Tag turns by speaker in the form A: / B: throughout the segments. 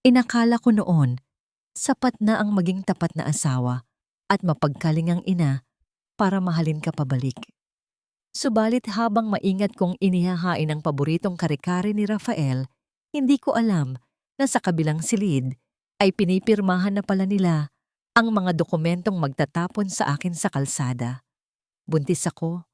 A: Inakala ko noon, sapat na ang maging tapat na asawa at mapagkalingang ina para mahalin ka pabalik. Subalit habang maingat kong inihahain ang paboritong kare-kare ni Rafael, hindi ko alam na sa kabilang silid ay pinipirmahan na pala nila ang mga dokumentong magtatapon sa akin sa kalsada. Buntis ako,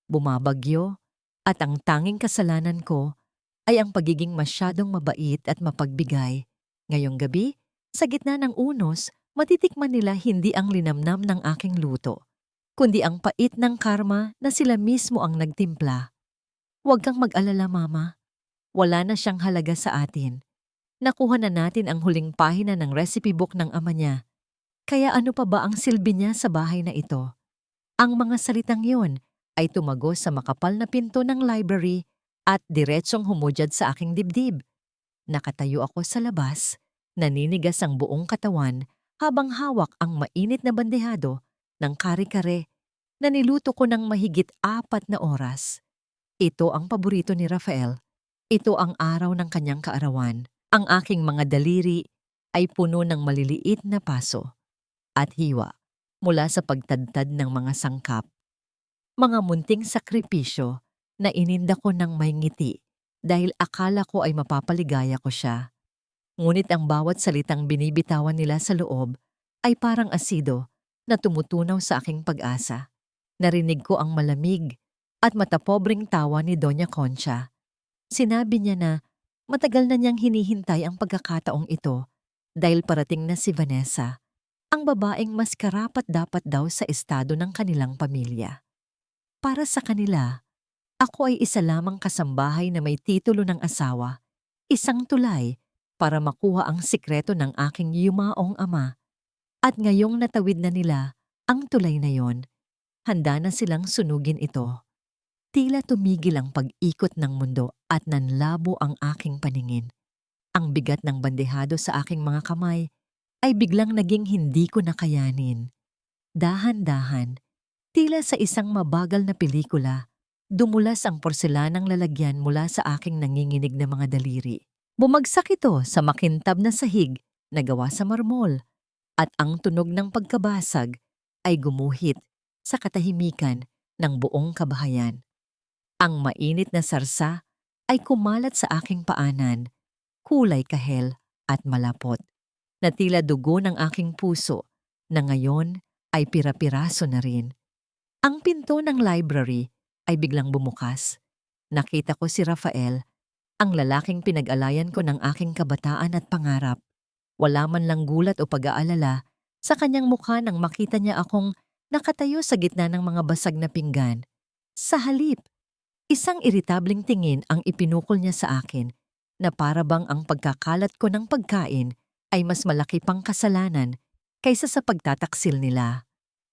A: bumabagyo, at ang tanging kasalanan ko ay ang pagiging masyadong mabait at mapagbigay. Ngayong gabi, sa gitna ng unos, matitikman nila hindi ang linamnam ng aking luto, kundi ang pait ng karma na sila mismo ang nagtimpla. Huwag kang mag-alala, Mama. Wala na siyang halaga sa atin. Nakuha na natin ang huling pahina ng recipe book ng ama niya. Kaya ano pa ba ang silbi niya sa bahay na ito? Ang mga salitang yun ay tumagos sa makapal na pinto ng library at diretsong humudyad sa aking dibdib. Nakatayo ako sa labas, naninigas ang buong katawan habang hawak ang mainit na bandehado ng kare-kare na niluto ko ng mahigit 4 na oras. Ito ang paborito ni Rafael. Ito ang araw ng kanyang kaarawan. Ang aking mga daliri ay puno ng maliliit na paso at hiwa mula sa pagtadtad ng mga sangkap. Mga munting sakripisyo na ininda ko ng may ngiti dahil akala ko ay mapapaligaya ko siya. Ngunit ang bawat salitang binibitawan nila sa loob ay parang asido na tumutunaw sa aking pag-asa. Narinig ko ang malamig at matapobreng tawa ni Doña Concha. Sinabi niya na matagal na niyang hinihintay ang pagkakataong ito dahil parating na si Vanessa, ang babaeng mas karapat-dapat daw sa estado ng kanilang pamilya. Para sa kanila, ako ay isa lamang kasambahay na may titulo ng asawa, isang tulay para makuha ang sikreto ng aking yumaong ama. At ngayong natawid na nila ang tulay na yon, handa na silang sunugin ito. Tila tumigil ang pag-ikot ng mundo at nanlabo ang aking paningin. Ang bigat ng bandehado sa aking mga kamay ay biglang naging hindi ko nakayanin. Dahan-dahan, tila sa isang mabagal na pelikula, dumulas ang porselanang lalagyan mula sa aking nanginginig na mga daliri. Bumagsak ito sa makintab na sahig na gawa sa marmol at ang tunog ng pagkabasag ay gumuhit sa katahimikan ng buong kabahayan. Ang mainit na sarsa ay kumalat sa aking paanan, kulay kahel at malapot, na tila dugo ng aking puso na ngayon ay pira-piraso na rin. Ang pinto ng library ay biglang bumukas. Nakita ko si Rafael, ang lalaking pinag-alayan ko ng aking kabataan at pangarap. Wala man lang gulat o pag-aalala sa kanyang mukha nang makita niya akong nakatayo sa gitna ng mga basag na pinggan. Sa halip, isang iritableng tingin ang ipinukol niya sa akin na para bang ang pagkakalat ko ng pagkain ay mas malaki pang kasalanan kaysa sa pagtataksil nila.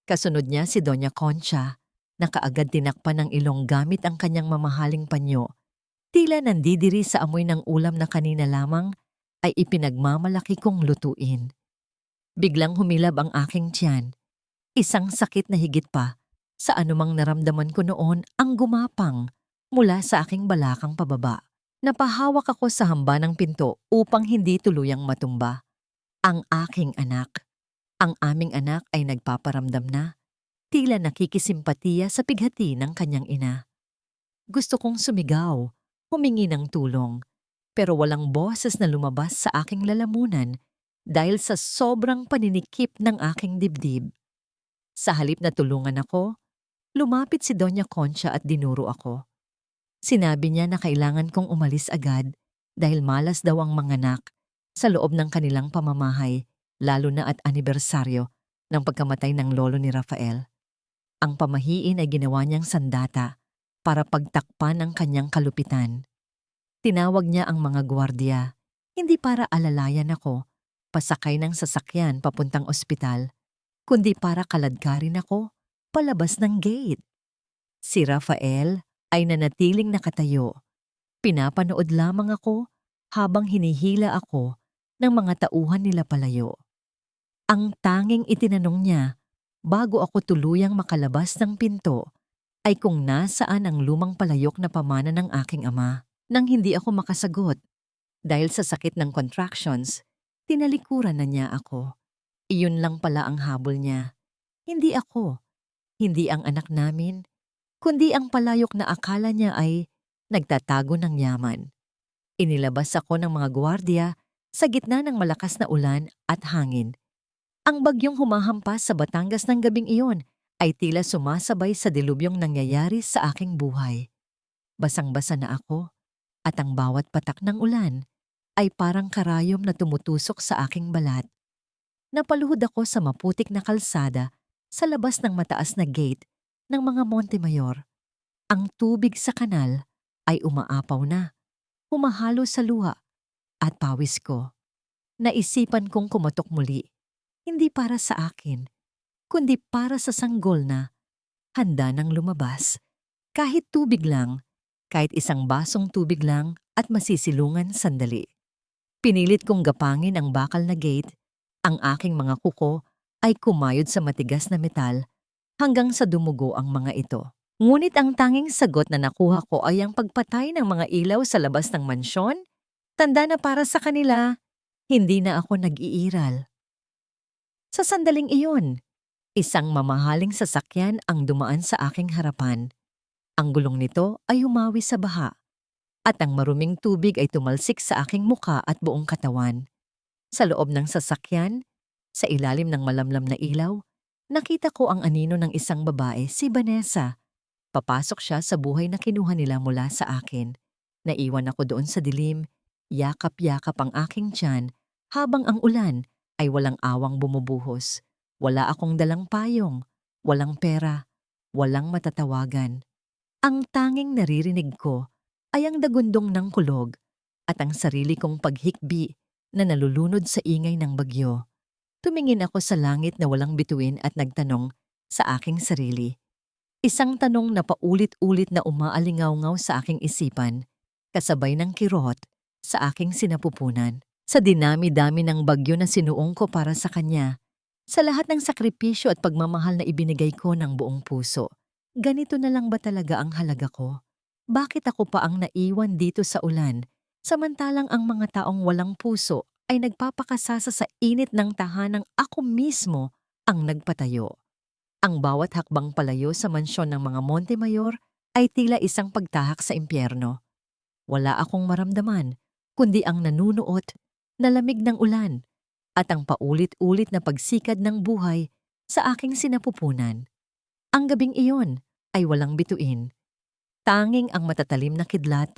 A: Kasunod niya si Doña Concha na kaagad tinakpan ng ilong gamit ang kanyang mamahaling panyo. Tila nandidiri sa amoy ng ulam na kanina lamang ay ipinagmamalaki kong lutuin. Biglang humilab ang aking tiyan. Isang sakit na higit pa sa anumang naramdaman ko noon ang gumapang mula sa aking balakang pababa. Napahawak ako sa hamba ng pinto upang hindi tuluyang matumba. Ang aking anak. Ang aming anak ay nagpaparamdam na, tila nakikisimpatiya sa pighati ng kanyang ina. Gusto kong sumigaw, humingi ng tulong, pero walang boses na lumabas sa aking lalamunan dahil sa sobrang paninikip ng aking dibdib. Sa halip na tulungan ako, lumapit si Doña Concha at dinuro ako. Sinabi niya na kailangan kong umalis agad dahil malas daw ang manganak sa loob ng kanilang pamamahay, lalo na at anibersaryo ng pagkamatay ng lolo ni Rafael. Ang pamahiin ay ginawa niyang sandata para pagtakpan ang kanyang kalupitan. Tinawag niya ang mga gwardiya, hindi para alalayan ako, pasakay ng sasakyan papuntang ospital, kundi para kaladkarin ako palabas ng gate. Si Rafael ay nanatiling nakatayo. Pinapanood lamang ako habang hinihila ako ng mga tauhan nila palayo. Ang tanging itinanong niya bago ako tuluyang makalabas ng pinto ay kung nasaan ang lumang palayok na pamana ng aking ama. Nang hindi ako makasagot dahil sa sakit ng contractions, Tinalikuran na niya ako. Iyon lang pala ang habol niya. Hindi ako, hindi ang anak namin, kundi ang palayok na akala niya ay nagtatago ng yaman. Inilabas ako ng mga gwardiya sa gitna ng malakas na ulan at hangin. Ang bagyong humahampas sa Batangas ng gabing iyon ay tila sumasabay sa dilubyong nangyayari sa aking buhay. Basang-basa na ako at ang bawat patak ng ulan ay parang karayom na tumutusok sa aking balat. Napaluhod ako sa maputik na kalsada sa labas ng mataas na gate ng mga Montemayor. Ang tubig sa kanal ay umaapaw na, humahalo sa luha at pawis ko. Naisipan kong kumatok muli, hindi para sa akin, kundi para sa sanggol na handa nang lumabas. Kahit tubig lang, kahit isang basong tubig lang at masisilungan sandali. Pinilit kong gapangin ang bakal na gate. Ang aking mga kuko ay kumayod sa matigas na metal hanggang sa dumugo ang mga ito. Ngunit ang tanging sagot na nakuha ko ay ang pagpatay ng mga ilaw sa labas ng mansyon. Tanda na para sa kanila, hindi na ako nag-iiral. Sa sandaling iyon, isang mamahaling sasakyan ang dumaan sa aking harapan. Ang gulong nito ay humawi sa baha at ang maruming tubig ay tumalsik sa aking muka at buong katawan. Sa loob ng sasakyan, sa ilalim ng malamlam na ilaw, nakita ko ang anino ng isang babae, si Vanessa. Papasok siya sa buhay na kinuha nila mula sa akin. Naiwan ako doon sa dilim, yakap-yakap ang aking tiyan, habang ang ulan ay walang awang bumubuhos. Wala akong dalang payong, walang pera, walang matatawagan. Ang tanging naririnig ko ay ang dagundong ng kulog at ang sarili kong paghikbi na nalulunod sa ingay ng bagyo. Tumingin ako sa langit na walang bituin at nagtanong sa aking sarili. Isang tanong na paulit-ulit na umaalingaw-ngaw sa aking isipan, kasabay ng kirot sa aking sinapupunan. Sa dinami-dami ng bagyo na sinuong ko para sa kanya, sa lahat ng sakripisyo at pagmamahal na ibinigay ko ng buong puso, ganito na lang ba talaga ang halaga ko? Bakit ako pa ang naiwan dito sa ulan? Samantalang ang mga taong walang puso ay nagpapakasasa sa init ng tahanang ako mismo ang nagpatayo. Ang bawat hakbang palayo sa mansyon ng mga Montemayor ay tila isang pagtahak sa impyerno. Wala akong maramdaman, kundi ang nanunuot na lamig ng ulan at ang paulit-ulit na pagsikad ng buhay sa aking sinapupunan. Ang gabing iyon ay walang bituin. Tanging ang matatalim na kidlat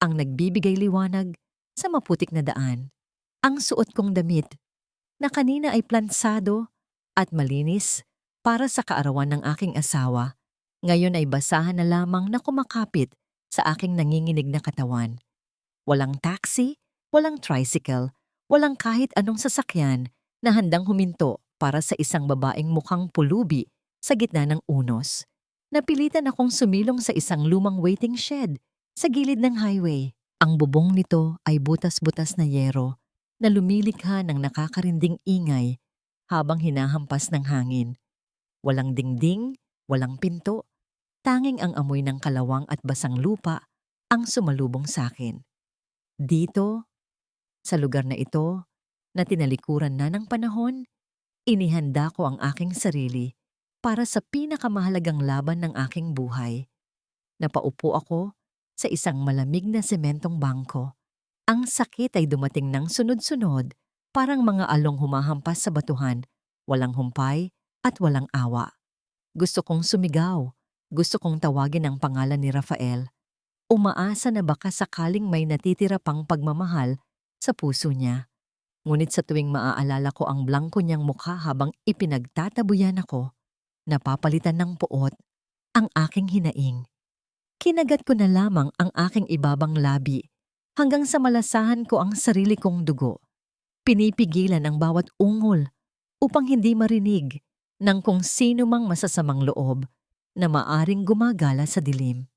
A: ang nagbibigay liwanag sa maputik na daan. Ang suot kong damit na kanina ay plansado at malinis para sa kaarawan ng aking asawa, ngayon ay basahan na lamang na kumakapit sa aking nanginginig na katawan. Walang taxi, walang tricycle, walang kahit anong sasakyan na handang huminto para sa isang babaeng mukhang pulubi sa gitna ng unos. Napilitan akong sumilong sa isang lumang waiting shed sa gilid ng highway. Ang bubong nito ay butas-butas na yero na lumilikha ng nakakarinding ingay habang hinahampas ng hangin. Walang dingding, walang pinto, tanging ang amoy ng kalawang at basang lupa ang sumalubong sa akin. Dito, sa lugar na ito, na tinalikuran na ng panahon, inihanda ko ang aking sarili para sa pinakamahalagang laban ng aking buhay. Napaupo ako sa isang malamig na sementong bangko. Ang sakit ay dumating ng sunod-sunod, parang mga along humahampas sa batuhan, walang humpay at walang awa. Gusto kong sumigaw, gusto kong tawagin ang pangalan ni Rafael. Umaasa na baka sakaling may natitira pang pagmamahal sa puso niya. Ngunit sa tuwing maaalala ko ang blangko niyang mukha habang ipinagtatabuyan ako, napapalitan ng puot ang aking hinaing. Kinagat ko na lamang ang aking ibabang labi hanggang sa malasahan ko ang sarili kong dugo. Pinipigilan ang bawat ungol upang hindi marinig ng kung sino mang masasamang loob na maaring gumagala sa dilim.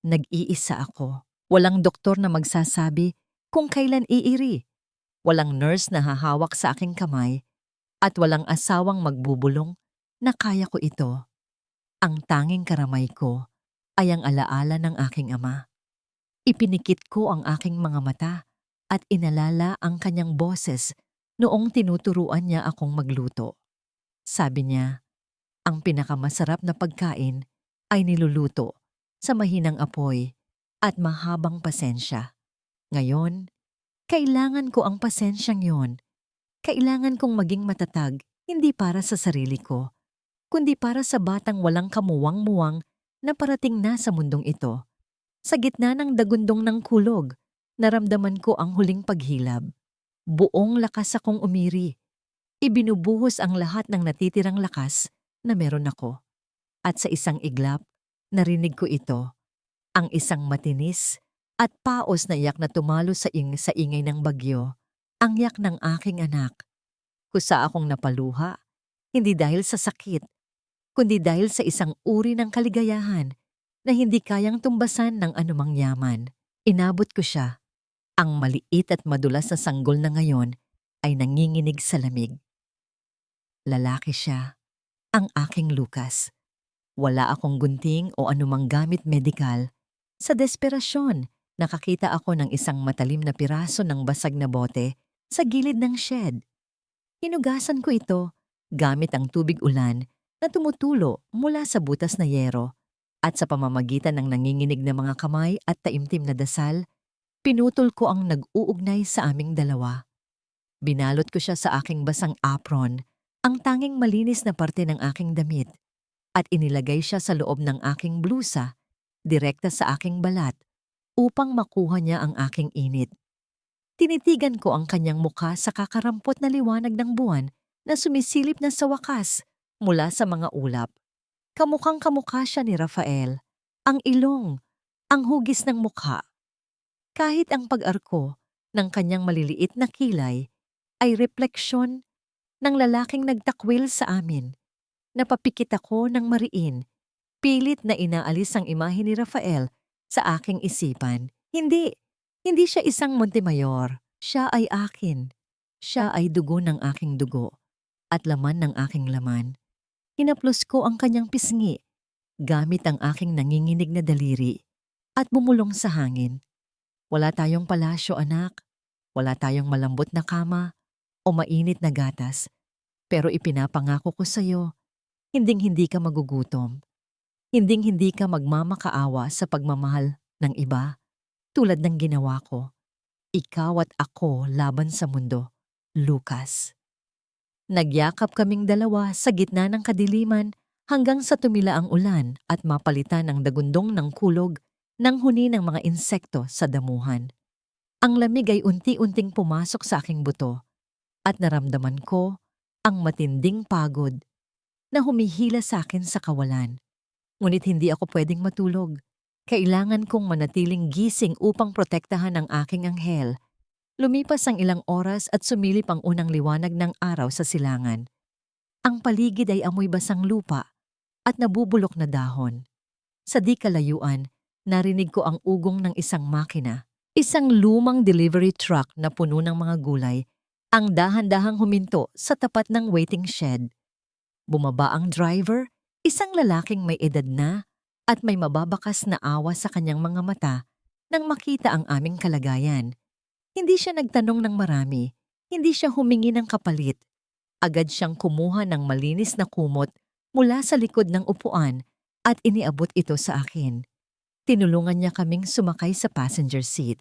A: Nag-iisa ako. Walang doktor na magsasabi kung kailan iiri. Walang nurse na hahawak sa aking kamay at walang asawang magbubulong na kaya ko ito. Ang tanging karamay ko ay ang alaala ng aking ama. Ipinikit ko ang aking mga mata at inalala ang kanyang boses noong tinuturuan niya akong magluto. Sabi niya, ang pinakamasarap na pagkain ay niluluto sa mahinang apoy at mahabang pasensya. Ngayon, kailangan ko ang pasensyang yon. Kailangan kong maging matatag, hindi para sa sarili ko, kundi para sa batang walang kamuwang-muwang na parating na sa mundong ito. Sa gitna ng dagundong ng kulog, naramdaman ko ang huling paghilab. Buong lakas akong umiri. Ibinubuhos ang lahat ng natitirang lakas na meron ako. At sa isang iglap, narinig ko ito, ang isang matinis at paos na iyak na tumalo sa ingay ng bagyo, ang iyak ng aking anak. Kusa akong napaluha, hindi dahil sa sakit, kundi dahil sa isang uri ng kaligayahan na hindi kayang tumbasan ng anumang yaman. Inabot ko siya. Ang maliit at madulas na sanggol na ngayon ay nanginginig sa lamig. Lalaki siya, ang aking Lucas. Wala akong gunting o anumang gamit medikal. Sa desperasyon, nakakita ako ng isang matalim na piraso ng basag na bote sa gilid ng shed. Hinugasan ko ito gamit ang tubig ulan na tumutulo mula sa butas na yero at sa pamamagitan ng nanginginig na mga kamay at taimtim na dasal, pinutol ko ang nag-uugnay sa aming dalawa. Binalot ko siya sa aking basang apron, ang tanging malinis na parte ng aking damit, at inilagay siya sa loob ng aking blusa, direkta sa aking balat, upang makuha niya ang aking init. Tinitigan ko ang kanyang mukha sa kakarampot na liwanag ng buwan na sumisilip na sa wakas mula sa mga ulap. Kamukhang kamukha siya ni Rafael, ang ilong, ang hugis ng mukha. Kahit ang pag-arko ng kanyang maliliit na kilay ay refleksyon ng lalaking nagtakwil sa amin. Napapikit ako ng mariin, pilit na inaalis ang imahe ni Rafael sa aking isipan. Hindi siya isang Montemayor. Siya ay akin. Siya ay dugo ng aking dugo at laman ng aking laman. Hinaplos ko ang kanyang pisngi gamit ang aking nanginginig na daliri at bumulong sa hangin. Wala tayong palasyo, anak. Wala tayong malambot na kama o mainit na gatas. Pero ipinapangako ko sa'yo, hinding-hindi ka magugutom. Hinding-hindi ka magmamakaawa sa pagmamahal ng iba, tulad ng ginawa ko. Ikaw at ako laban sa mundo, Lucas. Nagyakap kaming dalawa sa gitna ng kadiliman hanggang sa tumila ang ulan at mapalitan ang dagundong ng kulog ng huni ng mga insekto sa damuhan. Ang lamig ay unti-unting pumasok sa aking buto at naramdaman ko ang matinding pagod na humihila sa akin sa kawalan. Ngunit hindi ako pwedeng matulog. Kailangan kong manatiling gising upang protektahan ang aking anghel. Lumipas ang ilang oras at sumilip ang unang liwanag ng araw sa silangan. Ang paligid ay amoy basang lupa at nabubulok na dahon. Sa di kalayuan, narinig ko ang ugong ng isang makina. Isang lumang delivery truck na puno ng mga gulay ang dahan-dahang huminto sa tapat ng waiting shed. Bumaba ang driver, isang lalaking may edad na at may mababakas na awa sa kanyang mga mata nang makita ang aming kalagayan. Hindi siya nagtanong ng marami, hindi siya humingi ng kapalit. Agad siyang kumuha ng malinis na kumot mula sa likod ng upuan at iniabot ito sa akin. Tinulungan niya kaming sumakay sa passenger seat.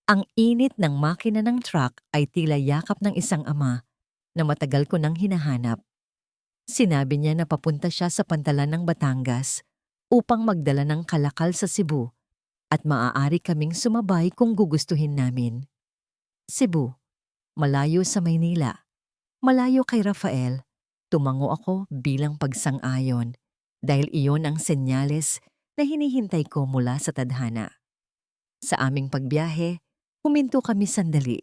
A: Ang init ng makina ng truck ay tila yakap ng isang ama na matagal ko nang hinahanap. Sinabi niya na papunta siya sa pantalan ng Batangas upang magdala ng kalakal sa Cebu at maaari kaming sumabay kung gugustuhin namin. Cebu, malayo sa Maynila, malayo kay Rafael. Tumango ako bilang pagsang-ayon dahil iyon ang senyales na hinihintay ko mula sa tadhana. Sa aming pagbiyahe, huminto kami sandali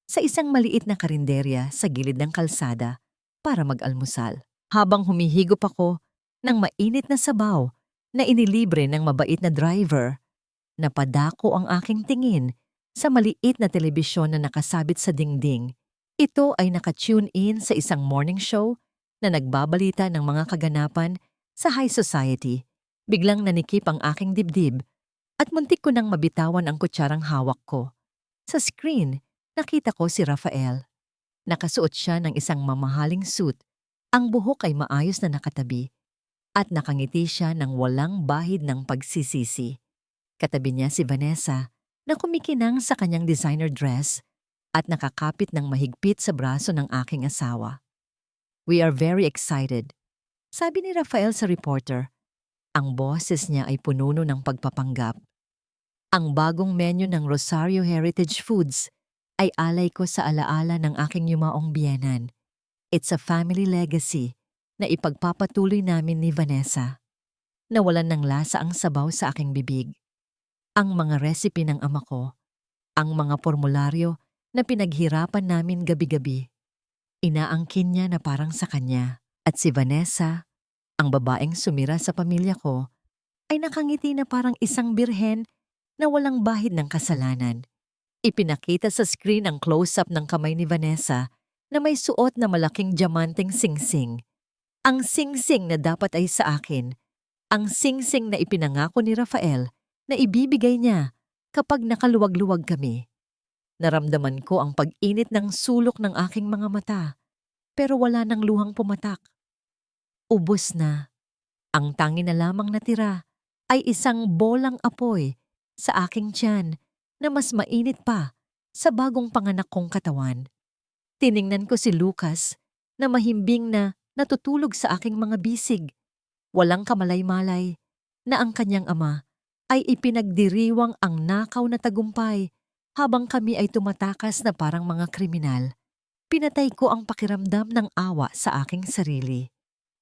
A: sa isang maliit na karinderya sa gilid ng kalsada para mag-almusal. Habang humihigop ako ng mainit na sabaw na inilibre ng mabait na driver, napadako ang aking tingin sa maliit na telebisyon na nakasabit sa dingding. Ito ay nakatune in sa isang morning show na nagbabalita ng mga kaganapan sa high society. Biglang nanikip ang aking dibdib at muntik ko nang mabitawan ang kutsarang hawak ko. Sa screen, nakita ko si Rafael. Nakasuot siya ng isang mamahaling suit, ang buhok ay maayos na nakatabi, at nakangiti siya ng walang bahid ng pagsisisi. Katabi niya si Vanessa na kumikinang sa kanyang designer dress at nakakapit ng mahigpit sa braso ng aking asawa. "We are very excited," sabi ni Rafael sa reporter. Ang boses niya ay pununo ng pagpapanggap. Ang bagong menu ng Rosario Heritage Foods ay alay ko sa alaala ng aking yumaong biyenan. It's a family legacy na ipagpapatuloy namin ni Vanessa. Nawalan ng lasa ang sabaw sa aking bibig. Ang mga recipe ng ama ko, ang mga formularyo na pinaghirapan namin gabi-gabi. Inaangkin niya na parang sa kanya. At si Vanessa, ang babaeng sumira sa pamilya ko, ay nakangiti na parang isang birhen na walang bahid ng kasalanan. Ipinakita sa screen ang close-up ng kamay ni Vanessa na may suot na malaking diamanteng singsing. Ang singsing na dapat ay sa akin. Ang singsing na ipinangako ni Rafael na ibibigay niya kapag nakaluwag-luwag kami. Naramdaman ko ang pag-init ng sulok ng aking mga mata, pero wala nang luhang pumatak. Ubos na. Ang tangi na lamang natira ay isang bolang apoy sa aking tiyan na mas mainit pa sa bagong panganak kong katawan. Tiningnan ko si Lucas na mahimbing na natutulog sa aking mga bisig. Walang kamalay-malay na ang kanyang ama ay ipinagdiriwang ang nakaw na tagumpay habang kami ay tumatakas na parang mga kriminal. Pinatay ko ang pakiramdam ng awa sa aking sarili.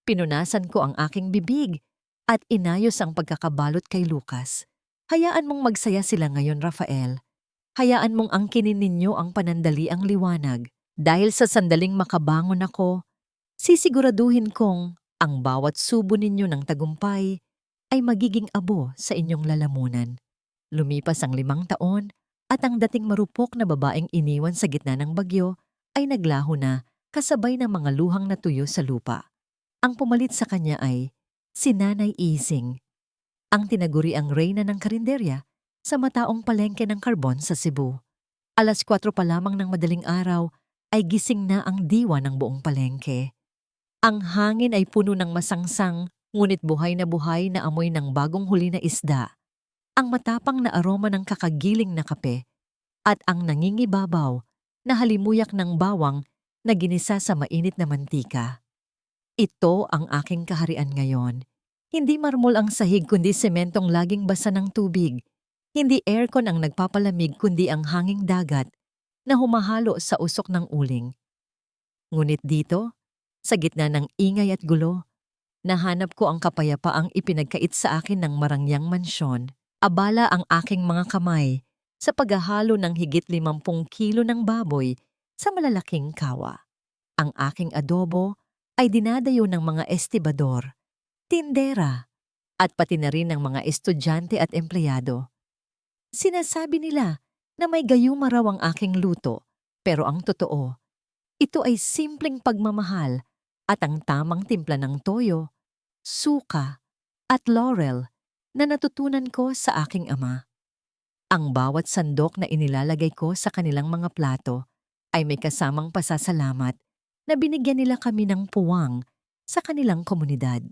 A: Pinunasan ko ang aking bibig at inayos ang pagkakabalot kay Lucas. "Hayaan mong magsaya sila ngayon, Rafael. Hayaan mong angkinin ninyo ang panandaliang liwanag. Dahil sa sandaling makabangon ako, sisiguraduhin kong ang bawat subo ninyo ng tagumpay ay magiging abo sa inyong lalamunan." Lumipas ang 5 taon at ang dating marupok na babaeng iniwan sa gitna ng bagyo ay naglaho na kasabay ng mga luhang natuyo sa lupa. Ang pumalit sa kanya ay si Nanay Ising, ang tinaguriang reyna ng karinderya sa mataong palengke ng karbon sa Cebu. 4:00 pa lamang ng madaling araw ay gising na ang diwa ng buong palengke. Ang hangin ay puno ng masangsang ngunit buhay na amoy ng bagong huli na isda, ang matapang na aroma ng kakagiling na kape, at ang nangingibabaw na halimuyak ng bawang na ginisa sa mainit na mantika. Ito ang aking kaharian ngayon. Hindi marmol ang sahig kundi sementong laging basa ng tubig. Hindi aircon ang nagpapalamig kundi ang hanging dagat na humahalo sa usok ng uling. Ngunit dito, sa gitna ng ingay at gulo, nahanap ko ang kapayapaang ipinagkait sa akin ng marangyang mansyon. Abala ang aking mga kamay sa paghahalo ng higit 50 kilo ng baboy sa malalaking kawa. Ang aking adobo ay dinadayo ng mga estibador, tindera, at pati na rin ng mga estudyante at empleyado. Sinasabi nila na may gayuma raw ang aking luto, pero ang totoo, ito ay simpleng pagmamahal at ang tamang timpla ng toyo, suka, at laurel na natutunan ko sa aking ama. Ang bawat sandok na inilalagay ko sa kanilang mga plato ay may kasamang pasasalamat na binigyan nila kami ng puwang sa kanilang komunidad.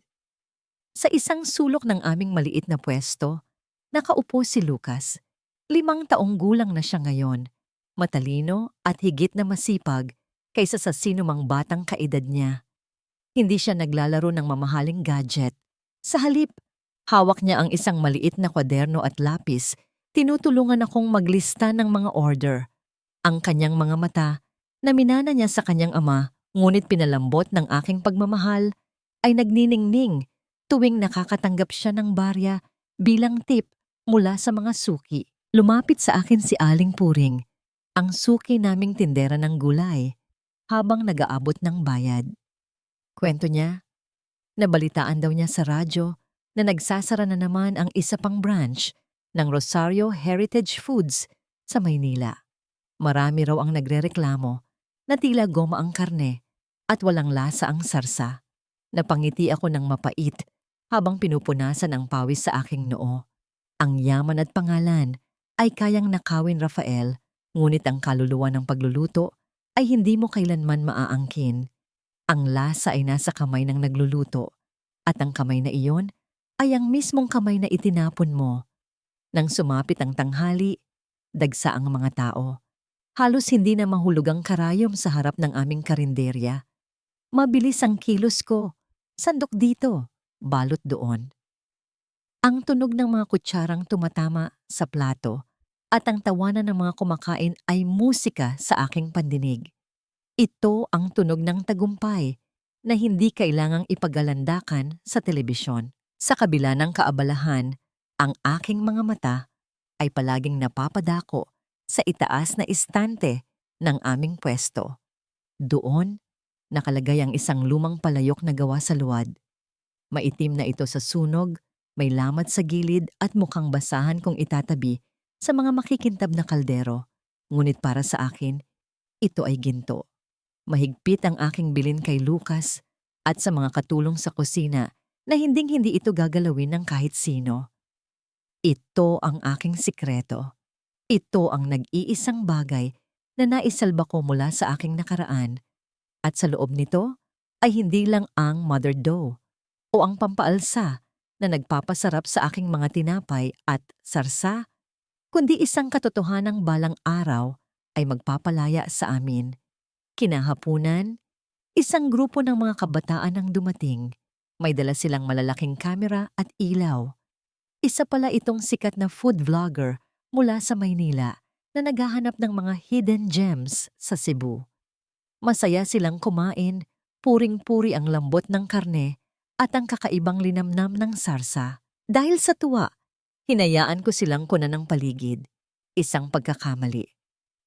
A: Sa isang sulok ng aming maliit na pwesto, nakaupo si Lucas. 5 taong gulang na siya ngayon, matalino at higit na masipag kaysa sa sinumang batang kaedad niya. Hindi siya naglalaro ng mamahaling gadget. Sa halip, hawak niya ang isang maliit na kwaderno at lapis, tinutulungan akong maglista ng mga order. Ang kanyang mga mata, na minana niya sa kanyang ama, ngunit pinalambot ng aking pagmamahal, ay nagniningning tuwing nakakatanggap siya ng barya bilang tip mula sa mga suki. Lumapit sa akin si Aling Puring, ang suki naming tindera ng gulay, habang nag-aabot ng bayad. Kwento niya, nabalitaan daw niya sa radyo na nagsasara na naman ang isa pang branch ng Rosario Heritage Foods sa Maynila. Marami raw ang nagrereklamo na tila goma ang karne at walang lasa ang sarsa. Napangiti ako ng mapait habang pinupunasan ang pawis sa aking noo. Ang yaman at pangalan ay kayang nakawin, Rafael, ngunit ang kaluluwa ng pagluluto ay hindi mo kailanman maaangkin. Ang lasa ay nasa kamay ng nagluluto at ang kamay na iyon ay ang mismong kamay na itinapon mo. Nang sumapit ang tanghali, dagsa ang mga tao. Halos hindi na mahulog ang karayom sa harap ng aming karinderya. Mabilis ang kilos ko. Sandok dito, balot doon. Ang tunog ng mga kutsarang tumatama sa plato at ang tawanan ng mga kumakain ay musika sa aking pandinig. Ito ang tunog ng tagumpay na hindi kailangang ipagalandakan sa telebisyon. Sa kabila ng kaabalahan, ang aking mga mata ay palaging napapadako sa itaas na istante ng aming pwesto. Doon, nakalagay ang isang lumang palayok na gawa sa luwad. Maitim na ito sa sunog, may lamat sa gilid at mukhang basahan kung itatabi sa mga makikintab na kaldero. Ngunit para sa akin, ito ay ginto. Mahigpit ang aking bilin kay Lucas at sa mga katulong sa kusina na hinding-hindi ito gagalawin ng kahit sino. Ito ang aking sikreto. Ito ang nag-iisang bagay na naisalba ko mula sa aking nakaraan. At sa loob nito ay hindi lang ang mother dough o ang pampaalsa na nagpapasarap sa aking mga tinapay at sarsa, kundi isang katotohanang balang araw ay magpapalaya sa amin. Kinahapunan, isang grupo ng mga kabataan ang dumating. May dala silang malalaking kamera at ilaw. Isa pala itong sikat na food vlogger mula sa Maynila na naghahanap ng mga hidden gems sa Cebu. Masaya silang kumain, puring-puri ang lambot ng karne at ang kakaibang linamnam ng sarsa. Dahil sa tuwa, hinayaan ko silang kunan ng paligid. Isang pagkakamali.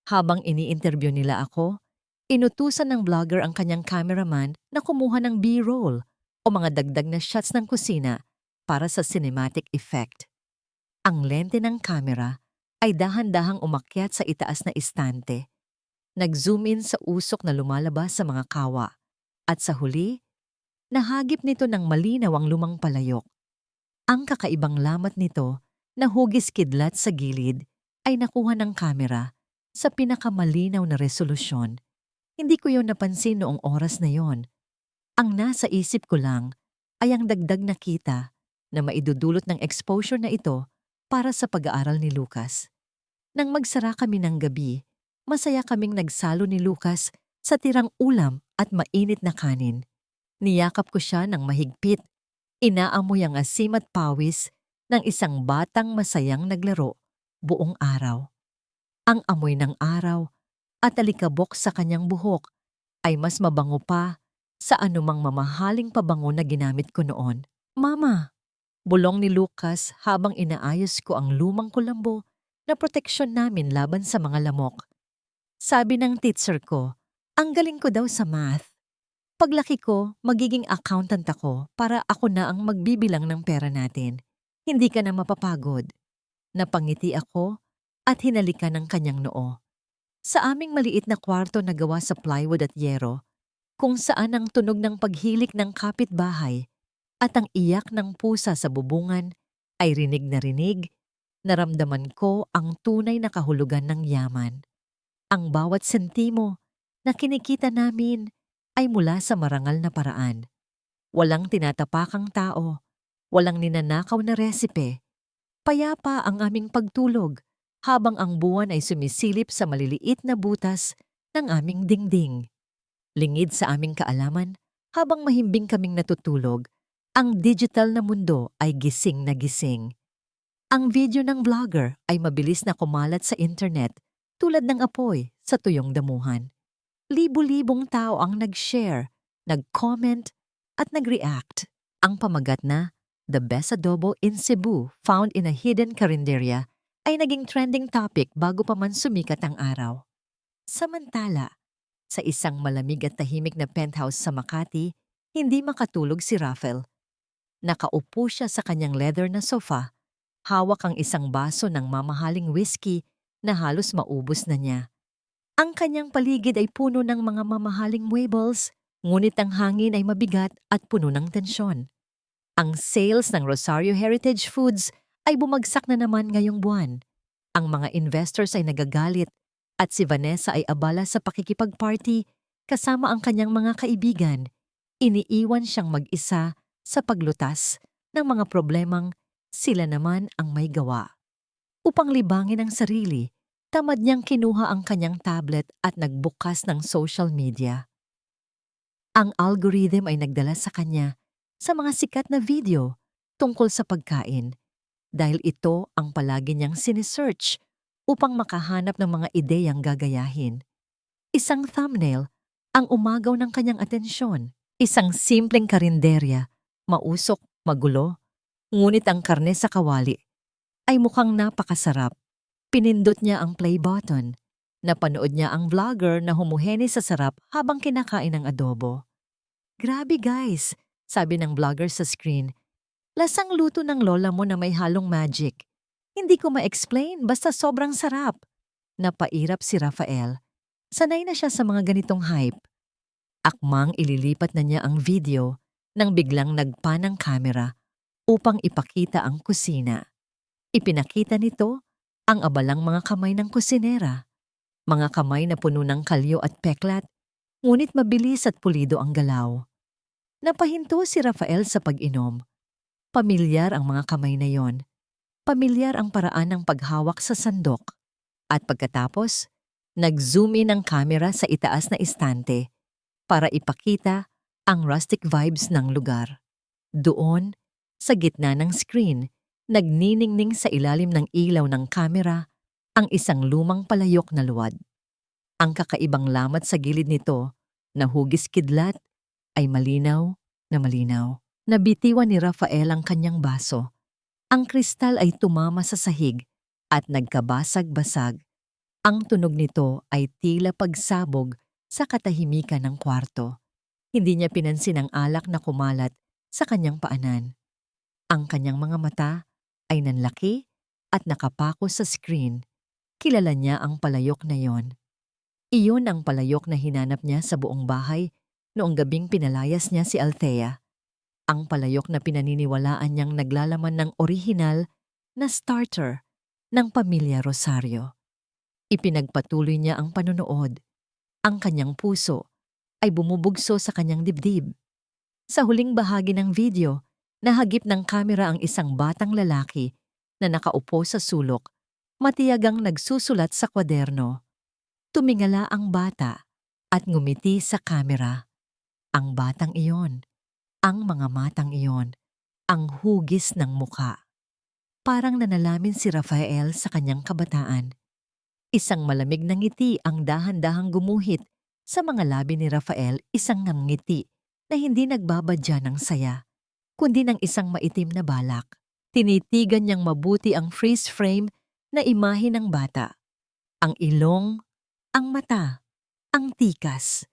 A: Habang ini-interview nila ako, inutusan ng vlogger ang kanyang cameraman na kumuha ng B-roll o mga dagdag na shots ng kusina para sa cinematic effect. Ang lente ng camera ay dahan-dahang umakyat sa itaas na istante. Nag-zoom in sa usok na lumalabas sa mga kawa. At sa huli, nahagip nito ng malinaw ang lumang palayok. Ang kakaibang lamat nito na hugis kidlat sa gilid ay nakuha ng kamera sa pinakamalinaw na resolusyon. Hindi ko yon napansin noong oras na yon. Ang nasa isip ko lang ay ang dagdag na kita na maidudulot ng exposure na ito para sa pag-aaral ni Lucas. Nang magsara kami ng gabi, masaya kaming nagsalo ni Lucas sa tirang ulam at mainit na kanin. Niyakap ko siya ng mahigpit. Inaamoy ang asim at pawis ng isang batang masayang naglaro buong araw. Ang amoy ng araw at alikabok sa kanyang buhok ay mas mabango pa sa anumang mamahaling pabango na ginamit ko noon. Mama! Bulong ni Lucas habang inaayos ko ang lumang kulambo na proteksyon namin laban sa mga lamok. Sabi ng teacher ko, ang galing ko daw sa math. Paglaki ko, magiging accountant ako para ako na ang magbibilang ng pera natin. Hindi ka na mapapagod. Napangiti ako at hinalikan ng kanyang noo. Sa aming maliit na kwarto na gawa sa plywood at yero, kung saan ang tunog ng paghilik ng kapitbahay at ang iyak ng pusa sa bubungan ay rinig na rinig, naramdaman ko ang tunay na kahulugan ng yaman. Ang bawat sentimo na kinikita namin ay mula sa marangal na paraan. Walang tinatapakang tao, walang ninanakaw na resipe. Payapa ang aming pagtulog habang ang buwan ay sumisilip sa maliliit na butas ng aming dingding. Lingid sa aming kaalaman, habang mahimbing kaming natutulog, ang digital na mundo ay gising na gising. Ang video ng vlogger ay mabilis na kumalat sa internet tulad ng apoy sa tuyong damuhan. Libo-libong tao ang nag-share, nag-comment at nag-react. Ang pamagat na The Best Adobo in Cebu Found in a Hidden Carinderia ay naging trending topic bago pa man sumikat ang araw. Samantala, sa isang malamig at tahimik na penthouse sa Makati, hindi makatulog si Rafael. Nakaupo siya sa kanyang leather na sofa, hawak ang isang baso ng mamahaling whiskey na halos maubos na niya. Ang kanyang paligid ay puno ng mga mamahaling muebles, ngunit ang hangin ay mabigat at puno ng tensyon. Ang sales ng Rosario Heritage Foods ay bumagsak na naman ngayong buwan. Ang mga investors ay nagagalit At si Vanessa ay abala sa pakikipag-party kasama ang kanyang mga kaibigan. Iniiwan siyang mag-isa sa paglutas ng mga problemang sila naman ang may gawa. Upang libangin ang sarili, tamad niyang kinuha ang kanyang tablet at nagbukas ng social media. Ang algorithm ay nagdala sa kanya sa mga sikat na video tungkol sa pagkain dahil ito ang palagi niyang sinesearch upang makahanap ng mga ideyang gagayahin. Isang thumbnail ang umagaw ng kanyang atensyon. Isang simpleng karinderya, mausok, magulo, ngunit ang karne sa kawali ay mukhang napakasarap. Pinindot niya ang play button. Napanood niya ang vlogger na humuheni sa sarap habang kinakain ng adobo. Grabe guys, sabi ng vlogger sa screen. Lasang luto ng lola mo na may halong magic. Hindi ko ma-explain basta sobrang sarap. Napairap si Rafael. Sanay na siya sa mga ganitong hype. Akmang ililipat na niya ang video nang biglang nagpan ang kamera upang ipakita ang kusina. Ipinakita nito ang abalang mga kamay ng kusinera. Mga kamay na puno ng kalyo at peklat, ngunit mabilis at pulido ang galaw. Napahinto si Rafael sa pag-inom. Pamilyar ang mga kamay na yon. Pamilyar ang paraan ng paghawak sa sandok. At pagkatapos, nag-zoom in ang kamera sa itaas na istante para ipakita ang rustic vibes ng lugar. Doon, sa gitna ng screen, nagniningning sa ilalim ng ilaw ng kamera ang isang lumang palayok na luwad. Ang kakaibang lamat sa gilid nito, na hugis kidlat, ay malinaw na malinaw. Nabitiwan ni Rafael ang kanyang baso. Ang kristal ay tumama sa sahig at nagkabasag-basag. Ang tunog nito ay tila pagsabog sa katahimikan ng kwarto. Hindi niya pinansin ang alak na kumalat sa kanyang paanan. Ang kanyang mga mata ay nanlaki at nakapako sa screen. Kilala niya ang palayok na yon. Iyon ang palayok na hinanap niya sa buong bahay noong gabing pinalayas niya si Althea. Ang palayok na pinaniniwalaan niyang naglalaman ng orihinal na starter ng pamilya Rosario. Ipinagpatuloy niya ang panonood. Ang kanyang puso ay bumubugso sa kanyang dibdib. Sa huling bahagi ng video, nahagip ng kamera ang isang batang lalaki na nakaupo sa sulok, matiyagang nagsusulat sa kwaderno. Tumingala ang bata at ngumiti sa kamera. Ang batang iyon, ang mga matang iyon, ang hugis ng muka. Parang nanalamin si Rafael sa kanyang kabataan. Isang malamig na ngiti ang dahan-dahang gumuhit sa mga labi ni Rafael, isang ngiti na hindi nagbabadya ng saya, kundi ng isang maitim na balak. Tinitigan niyang mabuti ang freeze frame na imahe ng bata. Ang ilong, ang mata, ang tikas.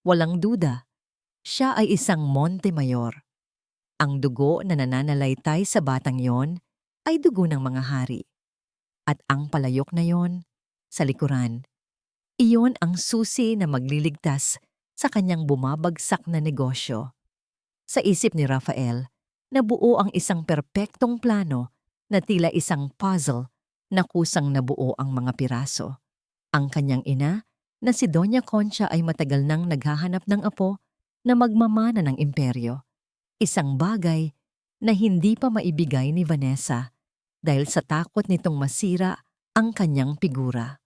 A: Walang duda, siya ay isang Montemayor. Ang dugo na nananalaytay sa batang yon ay dugo ng mga hari. At ang palayok na yon, sa likuran, iyon ang susi na magliligtas sa kanyang bumabagsak na negosyo. Sa isip ni Rafael, nabuo ang isang perpektong plano na tila isang puzzle na kusang nabuo ang mga piraso. Ang kanyang ina, na si Doña Concha, ay matagal nang naghahanap ng apo na magmamana ng imperyo. Isang bagay na hindi pa maibigay ni Vanessa dahil sa takot nitong masira ang kanyang figura.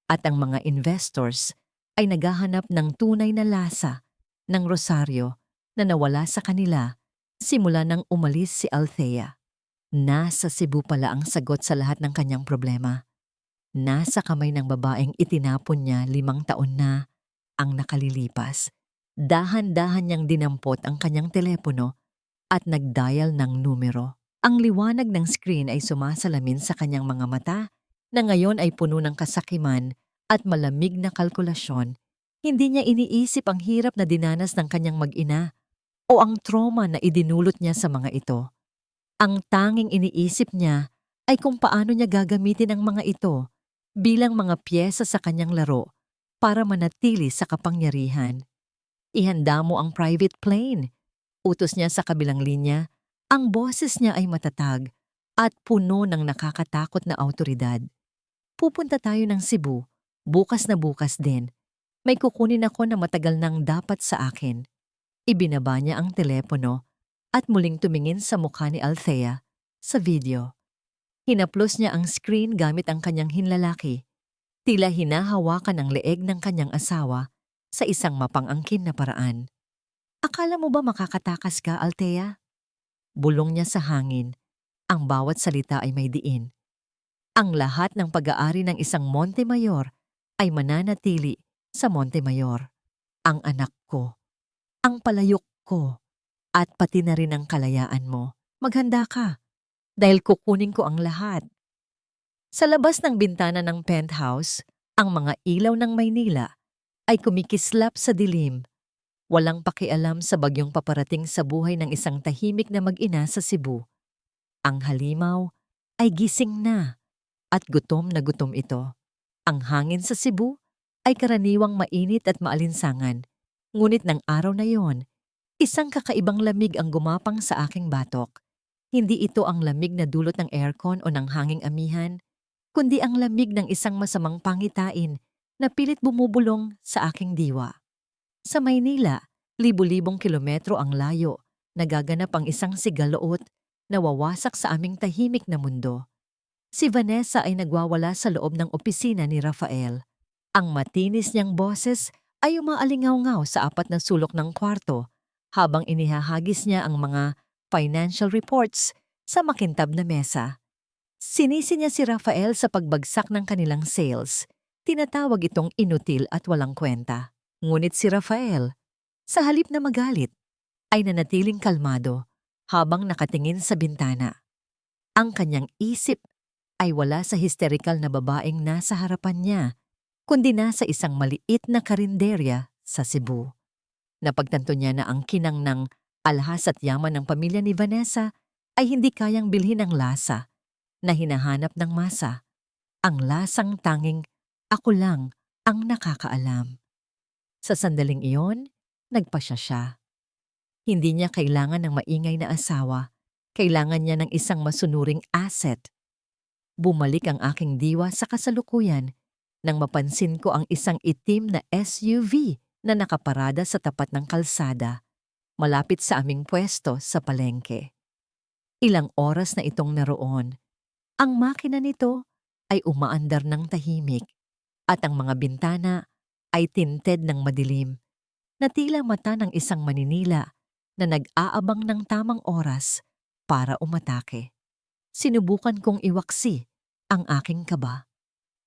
A: At ang mga investors ay naghahanap ng tunay na lasa ng Rosario na nawala sa kanila simula nang umalis si Althea. Nasa Cebu pala ang sagot sa lahat ng kanyang problema. Nasa kamay ng babaeng itinapon niya 5 taon na ang nakalilipas. Dahan-dahan niyang dinampot ang kanyang telepono at nag-dial ng numero. Ang liwanag ng screen ay sumasalamin sa kanyang mga mata na ngayon ay puno ng kasakiman at malamig na kalkulasyon. Hindi niya iniisip ang hirap na dinanas ng kanyang mag-ina o ang trauma na idinulot niya sa mga ito. Ang tanging iniisip niya ay kung paano niya gagamitin ang mga ito bilang mga piyesa sa kanyang laro para manatili sa kapangyarihan. Ihanda mo ang private plane. Utos niya sa kabilang linya. Ang boses niya ay matatag at puno ng nakakatakot na awtoridad. Pupunta tayo ng Cebu Bukas na bukas din, may kukunin ako na matagal nang dapat sa akin. Ibinaba niya ang telepono at muling tumingin sa mukha ni Althea sa video. Hinaplos niya ang screen gamit ang kanyang hinlalaki. Tila hinahawakan ang leeg ng kanyang asawa sa isang mapang-angkin na paraan. Akala mo ba makakatakas ka, Althea? Bulong niya sa hangin. Ang bawat salita ay may diin. Ang lahat ng pag-aari ng isang Montemayor ay mananatili sa Montemayor. Ang anak ko, ang palayok ko, at pati na rin ang kalayaan mo. Maghanda ka, dahil kukunin ko ang lahat. Sa labas ng bintana ng penthouse, ang mga ilaw ng Maynila ay kumikislap sa dilim. Walang pakialam sa bagyong paparating sa buhay ng isang tahimik na mag-ina sa Cebu. Ang halimaw ay gising na at gutom na gutom ito. Ang hangin sa Cebu ay karaniwang mainit at maalinsangan. Ngunit ng araw na yon, isang kakaibang lamig ang gumapang sa aking batok. Hindi ito ang lamig na dulot ng aircon o ng hanging amihan, kundi ang lamig ng isang masamang pangitain na pilit bumubulong sa aking diwa. Sa Maynila, libu-libong kilometro ang layo, nagaganap ang isang sigaloot na wawasak sa aming tahimik na mundo. Si Vanessa ay nagwawala sa loob ng opisina ni Rafael. Ang matinis niyang boses ay umaalingaw-ngaw sa apat na sulok ng kwarto habang inihahagis niya ang mga financial reports sa makintab na mesa. Sinisi niya si Rafael sa pagbagsak ng kanilang sales. Tinatawag itong inutil at walang kwenta. Ngunit si Rafael, sa halip na magalit, ay nanatiling kalmado habang nakatingin sa bintana. Ang kanyang isip ay wala sa hysterical na babaeng nasa harapan niya, kundi nasa isang maliit na karinderya sa Cebu. Napagtanto niya na ang kinang ng alhas at yaman ng pamilya ni Vanessa ay hindi kayang bilhin ang lasa na hinahanap ng masa. Ang lasang tanging ako lang ang nakakaalam. Sa sandaling iyon, nagpasya siya. Hindi niya kailangan ng maingay na asawa. Kailangan niya ng isang masunuring asset. Bumalik ang aking diwa sa kasalukuyan nang mapansin ko ang isang itim na SUV na nakaparada sa tapat ng kalsada, malapit sa aming pwesto sa palengke. Ilang oras na itong naroon. Ang makina nito ay umaandar ng tahimik at ang mga bintana ay tinted ng madilim na tila mata ng isang maninila na nag-aabang ng tamang oras para umatake. Sinubukan kong iwaksi ang aking kaba.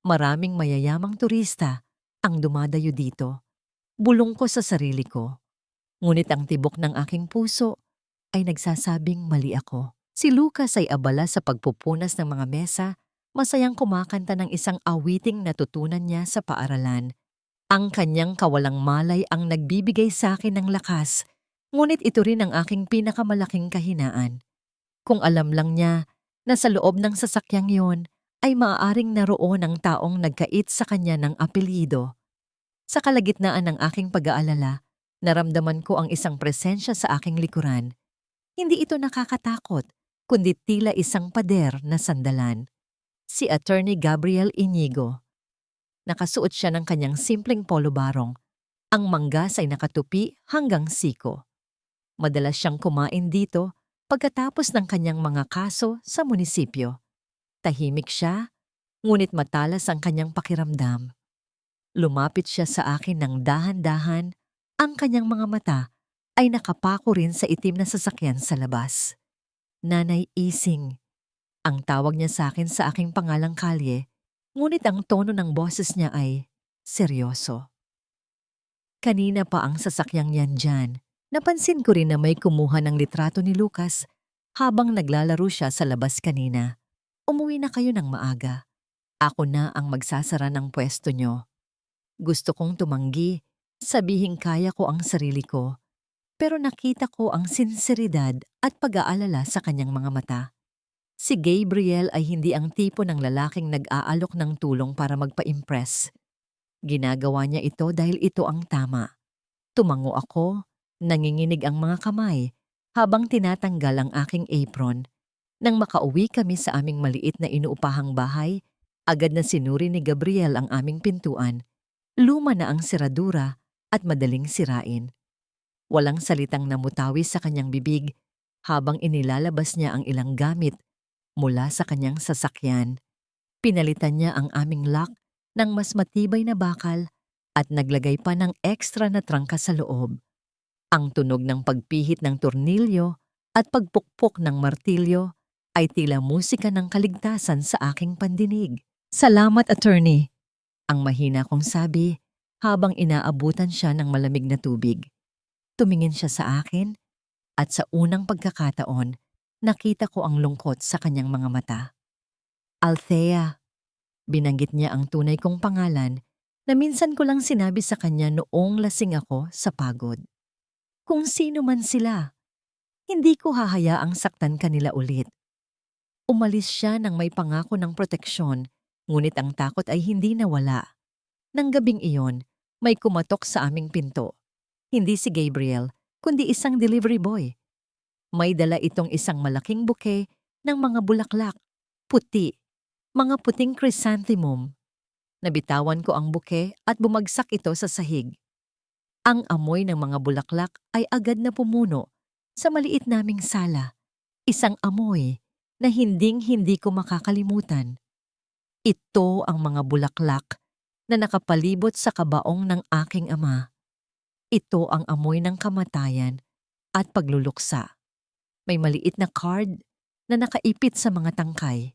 A: Maraming mayayamang turista ang dumadayo dito. Bulong ko sa sarili ko. Ngunit ang tibok ng aking puso ay nagsasabing mali ako. Si Lucas ay abala sa pagpupunas ng mga mesa, masayang kumakanta ng isang awiting natutunan niya sa paaralan. Ang kanyang kawalang malay ang nagbibigay sa akin ng lakas, ngunit ito rin ang aking pinakamalaking kahinaan. Kung alam lang niya na sa loob ng sasakyang yon ay maaaring naroon ang taong nagkait sa kanya ng apelyido. Sa kalagitnaan ng aking pag-aalala, naramdaman ko ang isang presensya sa aking likuran. Hindi ito nakakatakot, kundi tila isang pader na sandalan. Si Attorney Gabriel Inigo. Nakasuot siya ng kanyang simpleng polo barong. Ang manggas ay nakatupi hanggang siko. Madalas siyang kumain dito pagkatapos ng kanyang mga kaso sa munisipyo. Tahimik siya, ngunit matalas ang kanyang pakiramdam. Lumapit siya sa akin ng dahan-dahan, ang kanyang mga mata ay nakapako rin sa itim na sasakyan sa labas. Nanay Ising. Ang tawag niya sa akin sa aking pangalang kalye, ngunit ang tono ng boses niya ay seryoso. Kanina pa ang sasakyang yan dyan. Napansin ko rin na may kumuha ng litrato ni Lucas habang naglalaro siya sa labas kanina. Umuwi na kayo ng maaga. Ako na ang magsasara ng pwesto nyo. Gusto kong tumanggi, sabihin kaya ko ang sarili ko. Pero nakita ko ang sinseridad at pag-aalala sa kanyang mga mata. Si Gabriel ay hindi ang tipo ng lalaking nag-aalok ng tulong para magpa-impress. Ginagawa niya ito dahil ito ang tama. Tumango ako, nanginginig ang mga kamay habang tinatanggal ang aking apron. Nang makauwi kami sa aming maliit na inuupahang bahay, Agad na sinuri ni Gabriel ang aming pintuan. Luma na ang seradura at madaling sirain. Walang salitang namutawi sa kanyang bibig habang inilalabas niya ang ilang gamit mula sa kanyang sasakyan. Pinalitan niya ang aming lock ng mas matibay na bakal at naglagay pa ng extra na trangka sa loob. Ang tunog ng pagpihit ng tornilyo at pagpukpok ng martilyo ay tila musika ng kaligtasan sa aking pandinig. "Salamat, attorney," ang mahina kong sabi habang inaabutan siya ng malamig na tubig. Tumingin siya sa akin at sa unang pagkakataon, nakita ko ang lungkot sa kanyang mga mata. "Althea," binanggit niya ang tunay kong pangalan na minsan ko lang sinabi sa kanya noong lasing ako sa pagod. Kung sino man sila, hindi ko hahayaang saktan kanila ulit. Umalis siya nang may pangako ng proteksyon, ngunit ang takot ay hindi nawala. Nang gabing iyon, may kumatok sa aming pinto. Hindi si Gabriel, kundi isang delivery boy. May dala itong isang malaking bouquet ng mga bulaklak, puti, mga puting chrysanthemum. Nabitawan ko ang bouquet at bumagsak ito sa sahig. Ang amoy ng mga bulaklak ay agad na pumuno sa maliit naming sala. Isang amoy na hinding-hindi ko makakalimutan. Ito ang mga bulaklak na nakapalibot sa kabaong ng aking ama. Ito ang amoy ng kamatayan at pagluluksa. May maliit na card na nakaipit sa mga tangkay.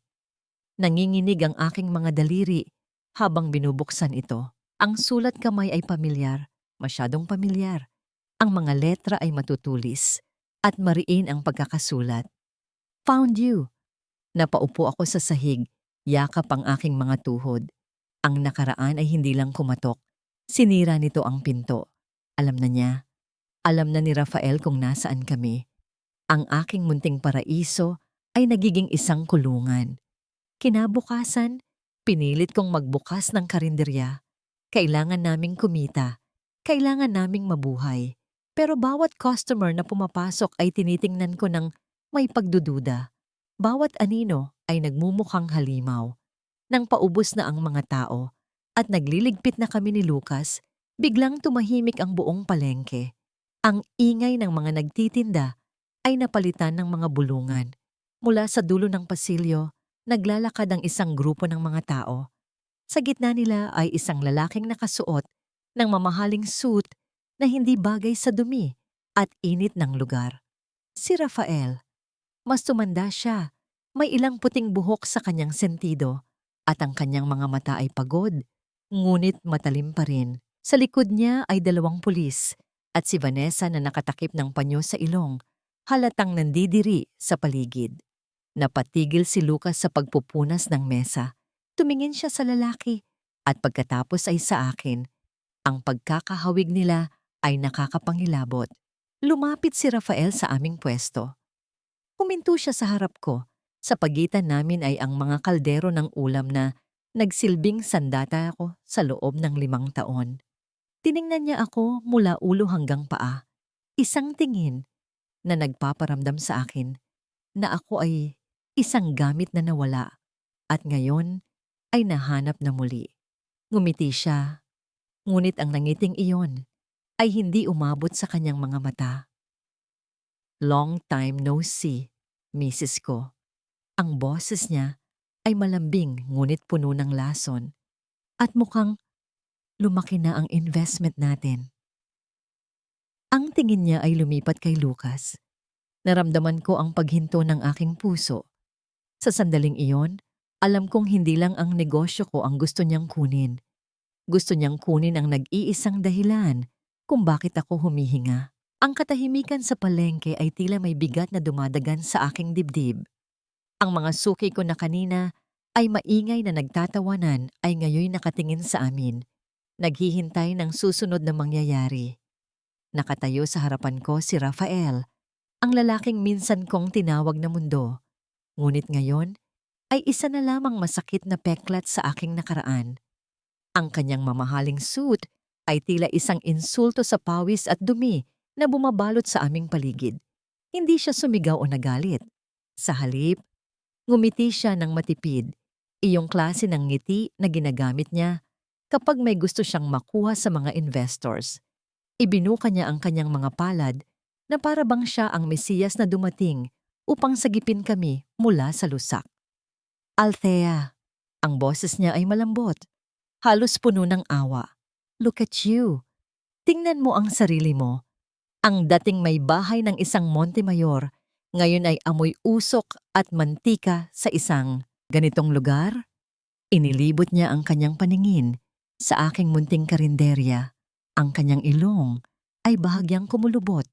A: Nanginginig ang aking mga daliri habang binubuksan ito. Ang sulat kamay ay pamilyar, masyadong pamilyar. Ang mga letra ay matutulis at mariin ang pagkakasulat. "Found you." Napaupo ako sa sahig, yakap ang aking mga tuhod. Ang nakaraan ay hindi lang kumatok. Sinira nito ang pinto. Alam na niya. Alam na ni Rafael kung nasaan kami. Ang aking munting paraiso ay nagiging isang kulungan. Kinabukasan, pinilit kong magbukas ng karinderya. Kailangan naming kumita. Kailangan naming mabuhay. Pero bawat customer na pumapasok ay tinitingnan ko ng may pagdududa. Bawat anino ay nagmumukhang halimaw. Nang paubos na ang mga tao at nagliligpit na kami ni Lucas, biglang tumahimik ang buong palengke. Ang ingay ng mga nagtitinda ay napalitan ng mga bulungan. Mula sa dulo ng pasilyo, naglalakad ang isang grupo ng mga tao. Sa gitna nila ay isang lalaking nakasuot ng mamahaling suit na hindi bagay sa dumi at init ng lugar. Si Rafael. Mas tumanda siya. May ilang puting buhok sa kanyang sentido at ang kanyang mga mata ay pagod, ngunit matalim pa rin. Sa likod niya ay 2 pulis at si Vanessa na nakatakip ng panyo sa ilong, halatang nandidiri sa paligid. Napatigil si Lucas sa pagpupunas ng mesa. Tumingin siya sa lalaki at pagkatapos ay sa akin. Ang pagkakahawig nila ay nakakapangilabot. Lumapit si Rafael sa aming pwesto. Huminto siya sa harap ko. Sa pagitan namin ay ang mga kaldero ng ulam na nagsilbing sandata ako sa loob ng 5 taon. Tiningnan niya ako mula ulo hanggang paa. Isang tingin na nagpaparamdam sa akin na ako ay isang gamit na nawala at ngayon ay nahanap na muli. Ngumiti siya, ngunit ang nangiting iyon ay hindi umabot sa kanyang mga mata. "Long time no see, misis ko." Ang boses niya ay malambing ngunit puno ng lason at mukhang lumaki na ang investment natin. Ang tingin niya ay lumipat kay Lucas. Naramdaman ko ang paghinto ng aking puso. Sa sandaling iyon, alam kong hindi lang ang negosyo ko ang gusto niyang kunin. Gusto niyang kunin ang nag-iisang dahilan kung bakit ako humihinga. Ang katahimikan sa palengke ay tila may bigat na dumadagan sa aking dibdib. Ang mga suki ko na kanina ay maingay na nagtatawanan ay ngayon nakatingin sa amin, naghihintay ng susunod na mangyayari. Nakatayo sa harapan ko si Rafael, ang lalaking minsan kong tinawag na mundo. Ngunit ngayon ay isa na lamang masakit na peklat sa aking nakaraan. Ang kanyang mamahaling suit ay tila isang insulto sa pawis at dumi na bumabalot sa aming paligid. Hindi siya sumigaw o nagalit. Sa halip, ngumiti siya ng matipid, Iyong klase ng ngiti na ginagamit niya kapag may gusto siyang makuha sa mga investors. Ibinuka niya ang kanyang mga palad na para bang siya ang Mesiyas na dumating upang sagipin kami mula sa lusak. Althea, ang boses niya ay malambot, halos puno ng awa. Look at you. Tingnan mo ang sarili mo. Ang dating may bahay ng isang Montemayor, ngayon ay amoy usok at mantika sa isang ganitong lugar. Inilibot niya ang kanyang paningin sa aking munting karinderya. Ang kanyang ilong ay bahagyang kumulubot,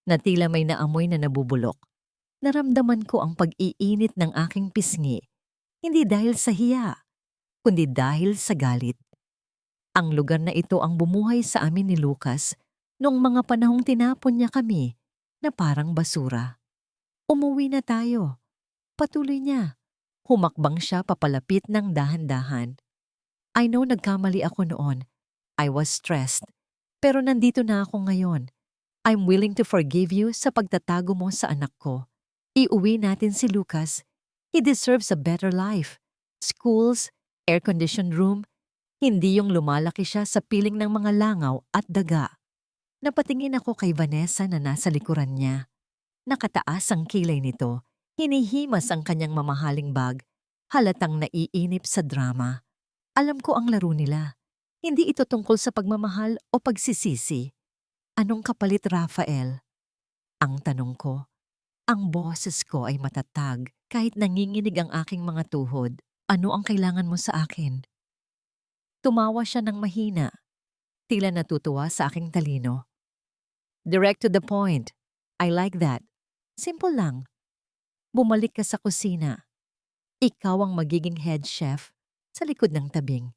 A: na tila may naamoy na nabubulok. Naramdaman ko ang pag-iinit ng aking pisngi, hindi dahil sa hiya, kundi dahil sa galit. Ang lugar na ito ang bumuhay sa amin ni Lucas noong mga panahong tinapon niya kami na parang basura. Umuwi na tayo. Patuloy niya. Humakbang siya papalapit ng dahan-dahan. I know nagkamali ako noon. I was stressed. Pero nandito na ako ngayon. I'm willing to forgive you sa pagtatago mo sa anak ko. Iuwi natin si Lucas. He deserves a better life. Schools, air-conditioned room, hindi yung lumalaki siya sa piling ng mga langaw at daga. Napatingin ako kay Vanessa na nasa likuran niya. Nakataas ang kilay nito. Hinihimas ang kanyang mamahaling bag. Halatang naiinip sa drama. Alam ko ang laro nila. Hindi ito tungkol sa pagmamahal o pagsisisi. Anong kapalit, Rafael? Ang tanong ko. Ang boses ko ay matatag kahit nanginginig ang aking mga tuhod. Ano ang kailangan mo sa akin? Tumawa siya ng mahina. Tila natutuwa sa aking talino. Direct to the point. I like that. Simple lang. Bumalik ka sa kusina. Ikaw ang magiging head chef sa likod ng tabing.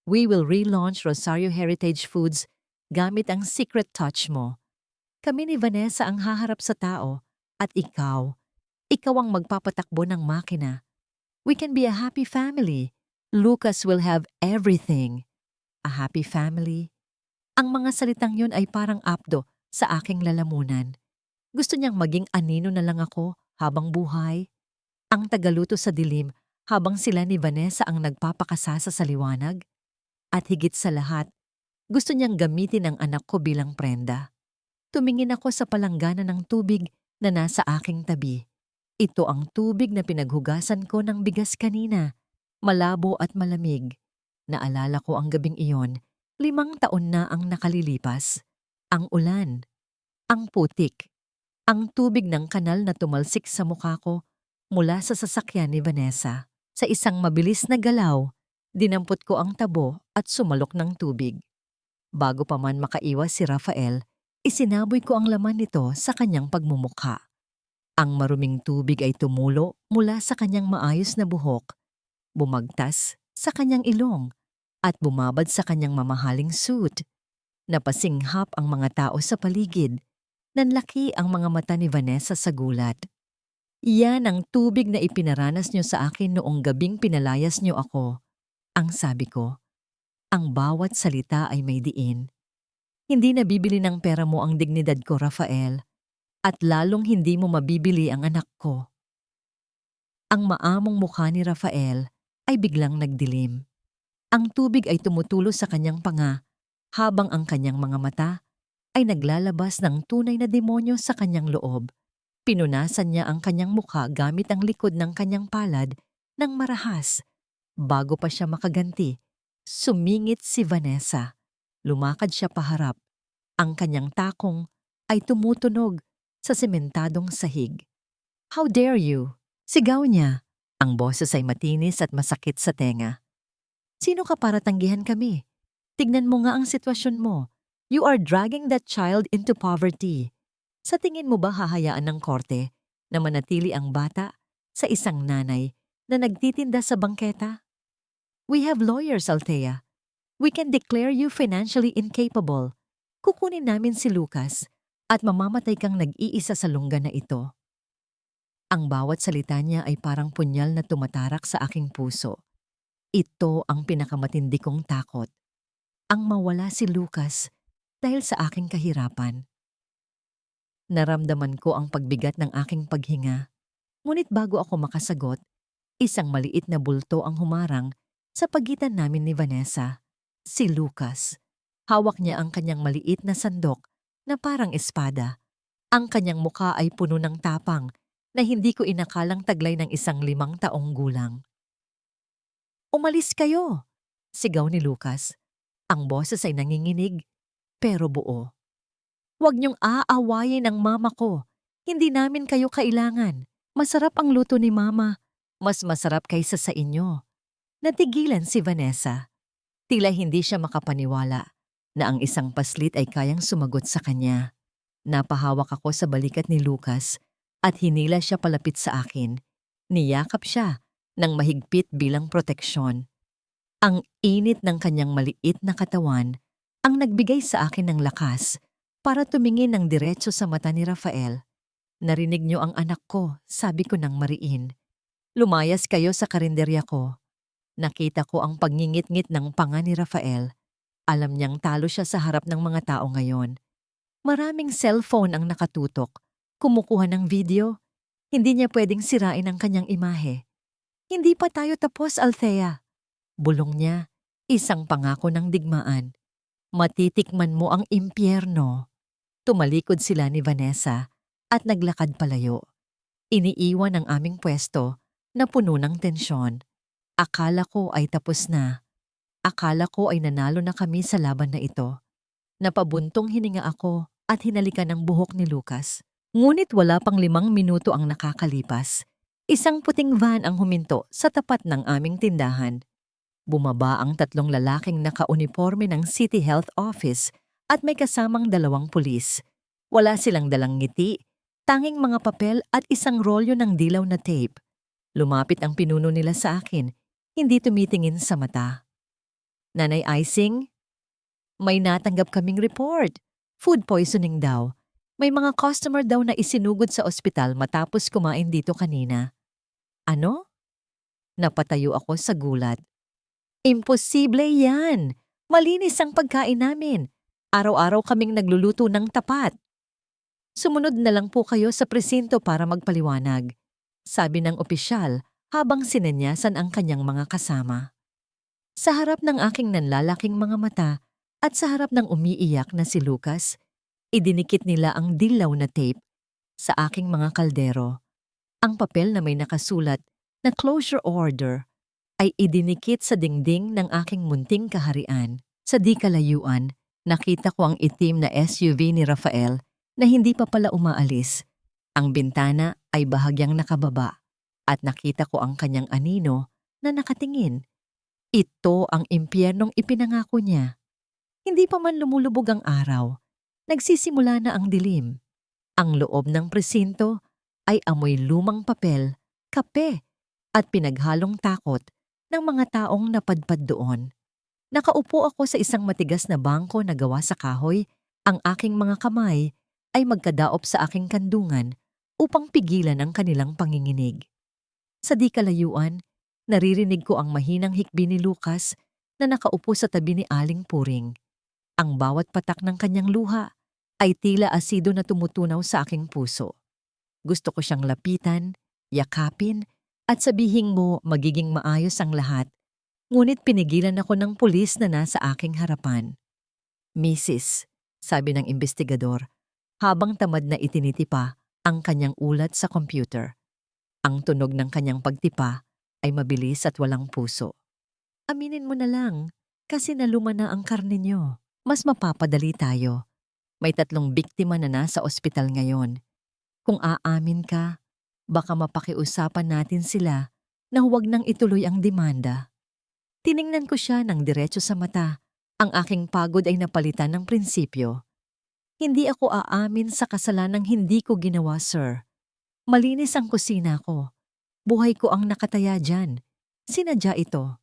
A: We will relaunch Rosario Heritage Foods gamit ang secret touch mo. Kami ni Vanessa ang haharap sa tao at ikaw ang magpapatakbo ng makina. We can be a happy family. Lucas will have everything. A happy family. Ang mga salitang yun ay parang apdo sa aking lalamunan. Gusto niyang maging anino na lang ako habang buhay. Ang tagaluto sa dilim habang sila ni Vanessa ang nagpapakasasa sa liwanag. At higit sa lahat, gusto niyang gamitin ang anak ko bilang prenda. Tumingin ako sa palanggana ng tubig na nasa aking tabi. Ito ang tubig na pinaghugasan ko ng bigas kanina. Malabo at malamig. Naalala ko ang gabing iyon, 5 taon na ang nakalilipas. Ang ulan, ang putik, ang tubig ng kanal na tumalsik sa mukha ko mula sa sasakyan ni Vanessa. Sa isang mabilis na galaw, dinampot ko ang tabo at sumalok ng tubig. Bago pa man makaiwas si Rafael, isinaboy ko ang laman nito sa kanyang pagmumukha. Ang maruming tubig ay tumulo mula sa kanyang maayos na buhok, bumagtas sa kanyang ilong, at bumabad sa kanyang mamahaling suit. Napasinghap ang mga tao sa paligid. Nanlaki ang mga mata ni Vanessa sa gulat. Yan ang tubig na ipinaranas niyo sa akin noong gabing pinalayas niyo ako. Ang sabi ko, ang bawat salita ay may diin. Hindi nabibili ng pera mo ang dignidad ko, Rafael, at lalong hindi mo mabibili ang anak ko. Ang maamong mukha ni Rafael ay biglang nagdilim. Ang tubig ay tumutulo sa kanyang panga, habang ang kanyang mga mata ay naglalabas ng tunay na demonyo sa kanyang loob. Pinunasan niya ang kanyang mukha gamit ang likod ng kanyang palad ng marahas. Bago pa siya makaganti, sumingit si Vanessa. Lumakad siya paharap. Ang kanyang takong ay tumutunog sa sementadong sahig. How dare you? Sigaw niya. Ang boses ay matinis at masakit sa tenga. Sino ka para tanggihan kami? Tignan mo nga ang sitwasyon mo. You are dragging that child into poverty. Sa tingin mo ba hahayaan ng korte na manatili ang bata sa isang nanay na nagtitinda sa bangketa? We have lawyers, Althea. We can declare you financially incapable. Kukunin namin si Lucas at mamamatay kang nag-iisa sa lungga na ito. Ang bawat salita niya ay parang punyal na tumatarak sa aking puso. Ito ang pinakamatindi kong takot. Ang mawala si Lucas dahil sa aking kahirapan. Naramdaman ko ang pagbigat ng aking paghinga. Ngunit bago ako makasagot, Isang maliit na bulto ang humarang sa pagitan namin ni Vanessa. Si Lucas. Hawak niya ang kanyang maliit na sandok na parang espada. Ang kanyang muka ay puno ng tapang na hindi ko inakalang taglay ng isang 5 taong gulang. "Umalis kayo!" sigaw ni Lucas. Ang boses ay nanginginig, pero buo. "Huwag niyong aawayin ang mama ko. Hindi namin kayo kailangan. Masarap ang luto ni mama. Mas masarap kaysa sa inyo." Natigilan si Vanessa. Tila hindi siya makapaniwala na ang isang paslit ay kayang sumagot sa kanya. Napahawak ako sa balikat ni Lucas at hinila siya palapit sa akin. Niyakap siya ng mahigpit bilang proteksyon. Ang init ng kanyang maliit na katawan ang nagbigay sa akin ng lakas para tumingin ng diretso sa mata ni Rafael. "Narinig niyo ang anak ko," sabi ko ng mariin. "Lumayas kayo sa karinderya ko." Nakita ko ang pagngingit-ngit ng panga ni Rafael. Alam niyang talo siya sa harap ng mga tao ngayon. Maraming cellphone ang nakatutok. Kumukuha ng video. Hindi niya pwedeng sirain ang kanyang imahe. "Hindi pa tayo tapos, Althea." Bulong niya, isang pangako ng digmaan. "Matitikman mo ang impyerno." Tumalikod sila ni Vanessa at naglakad palayo. Iniiwan ang aming pwesto na puno ng tensyon. Akala ko ay tapos na. Akala ko ay nanalo na kami sa laban na ito. Napabuntong hininga ako at hinalikan ang buhok ni Lucas. Ngunit wala pang 5 minuto ang nakakalipas. Isang puting van ang huminto sa tapat ng aming tindahan. Bumaba ang 3 lalaking nakauniforme ng City Health Office at may kasamang 2 pulis. Wala silang dalang ngiti, tanging mga papel at isang rolyo ng dilaw na tape. Lumapit ang pinuno nila sa akin, hindi tumitingin sa mata. "Nanay Icing, may natanggap kaming report. Food poisoning daw. May mga customer daw na isinugod sa ospital matapos kumain dito kanina." "Ano?" Napatayo ako sa gulat. "Imposible yan! Malinis ang pagkain namin. Araw-araw kaming nagluluto ng tapat." "Sumunod na lang po kayo sa presinto para magpaliwanag," sabi ng opisyal habang sinenyasan ang kanyang mga kasama. Sa harap ng aking nanlalaking mga mata at sa harap ng umiiyak na si Lucas, idinikit nila ang dilaw na tape sa aking mga kaldero. Ang papel na may nakasulat na closure order ay idinikit sa dingding ng aking munting kaharian. Sa di kalayuan, nakita ko ang itim na SUV ni Rafael na hindi pa pala umaalis. Ang bintana ay bahagyang nakababa at nakita ko ang kanyang anino na nakatingin. Ito ang impyernong ipinangako niya. Hindi pa man lumulubog ang araw, nagsisimula na ang dilim. Ang loob ng presinto ay amoy lumang papel, kape, at pinaghalong takot ng mga taong napadpad doon. Nakaupo ako sa isang matigas na bangko na gawa sa kahoy. Ang aking mga kamay ay magkadaop sa aking kandungan upang pigilan ang kanilang panginginig. Sa di kalayuan, naririnig ko ang mahinang hikbi ni Lucas na nakaupo sa tabi ni Aling Puring. Ang bawat patak ng kanyang luha ay tila asido na tumutunaw sa aking puso. Gusto ko siyang lapitan, yakapin, at sabihing mo magiging maayos ang lahat. Ngunit pinigilan ako ng pulis na nasa aking harapan. "Mrs." sabi ng investigador, habang tamad na itinitipa ang kanyang ulat sa computer. Ang tunog ng kanyang pagtipa ay mabilis at walang puso. "Aminin mo na lang, kasi naluma na ang karne niyo. Mas mapapadali tayo. May 3 biktima na nasa ospital ngayon. Kung aamin ka, baka mapakiusapan natin sila na huwag nang ituloy ang demanda." Tiningnan ko siya ng diretso sa mata. Ang aking pagod ay napalitan ng prinsipyo. "Hindi ako aamin sa kasalanang hindi ko ginawa, sir. Malinis ang kusina ko. Buhay ko ang nakataya dyan. Sinadya ito."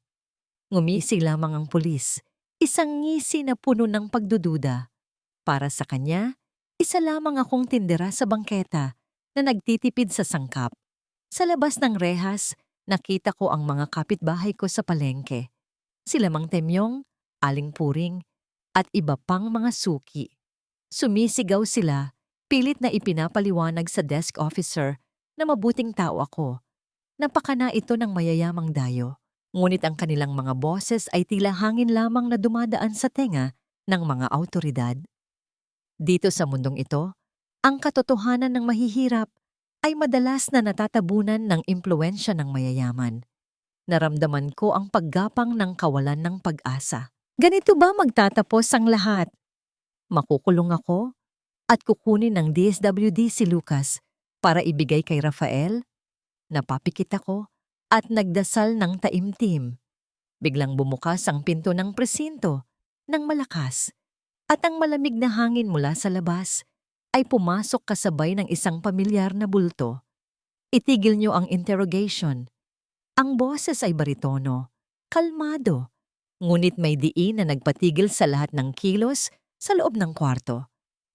A: Ngumisi lamang ang pulis. Isang ngisi na puno ng pagdududa. Para sa kanya, isa lamang akong tindera sa bangketa na nagtitipid sa sangkap. Sa labas ng rehas, nakita ko ang mga kapitbahay ko sa palengke. Sila Mang Temyong, Aling Puring, at iba pang mga suki. Sumisigaw sila, pilit na ipinapaliwanag sa desk officer na mabuting tao ako. Napakana ito ng mayayamang dayo, ngunit ang kanilang mga boses ay tila hangin lamang na dumadaan sa tenga ng mga awtoridad. Dito sa mundong ito, ang katotohanan ng mahihirap ay madalas na natatabunan ng impluwensya ng mayayaman. Naramdaman ko ang paggapang ng kawalan ng pag-asa. Ganito ba magtatapos ang lahat? Makukulong ako at kukunin ng DSWD si Lucas para ibigay kay Rafael? Napapikit ako at nagdasal ng taimtim. Biglang bumukas ang pinto ng presinto ng malakas at ang malamig na hangin mula sa labas ay pumasok kasabay ng isang pamilyar na bulto. Itigil niyo ang interrogation. Ang boses ay baritono, kalmado, ngunit may diin na nagpatigil sa lahat ng kilos sa loob ng kwarto.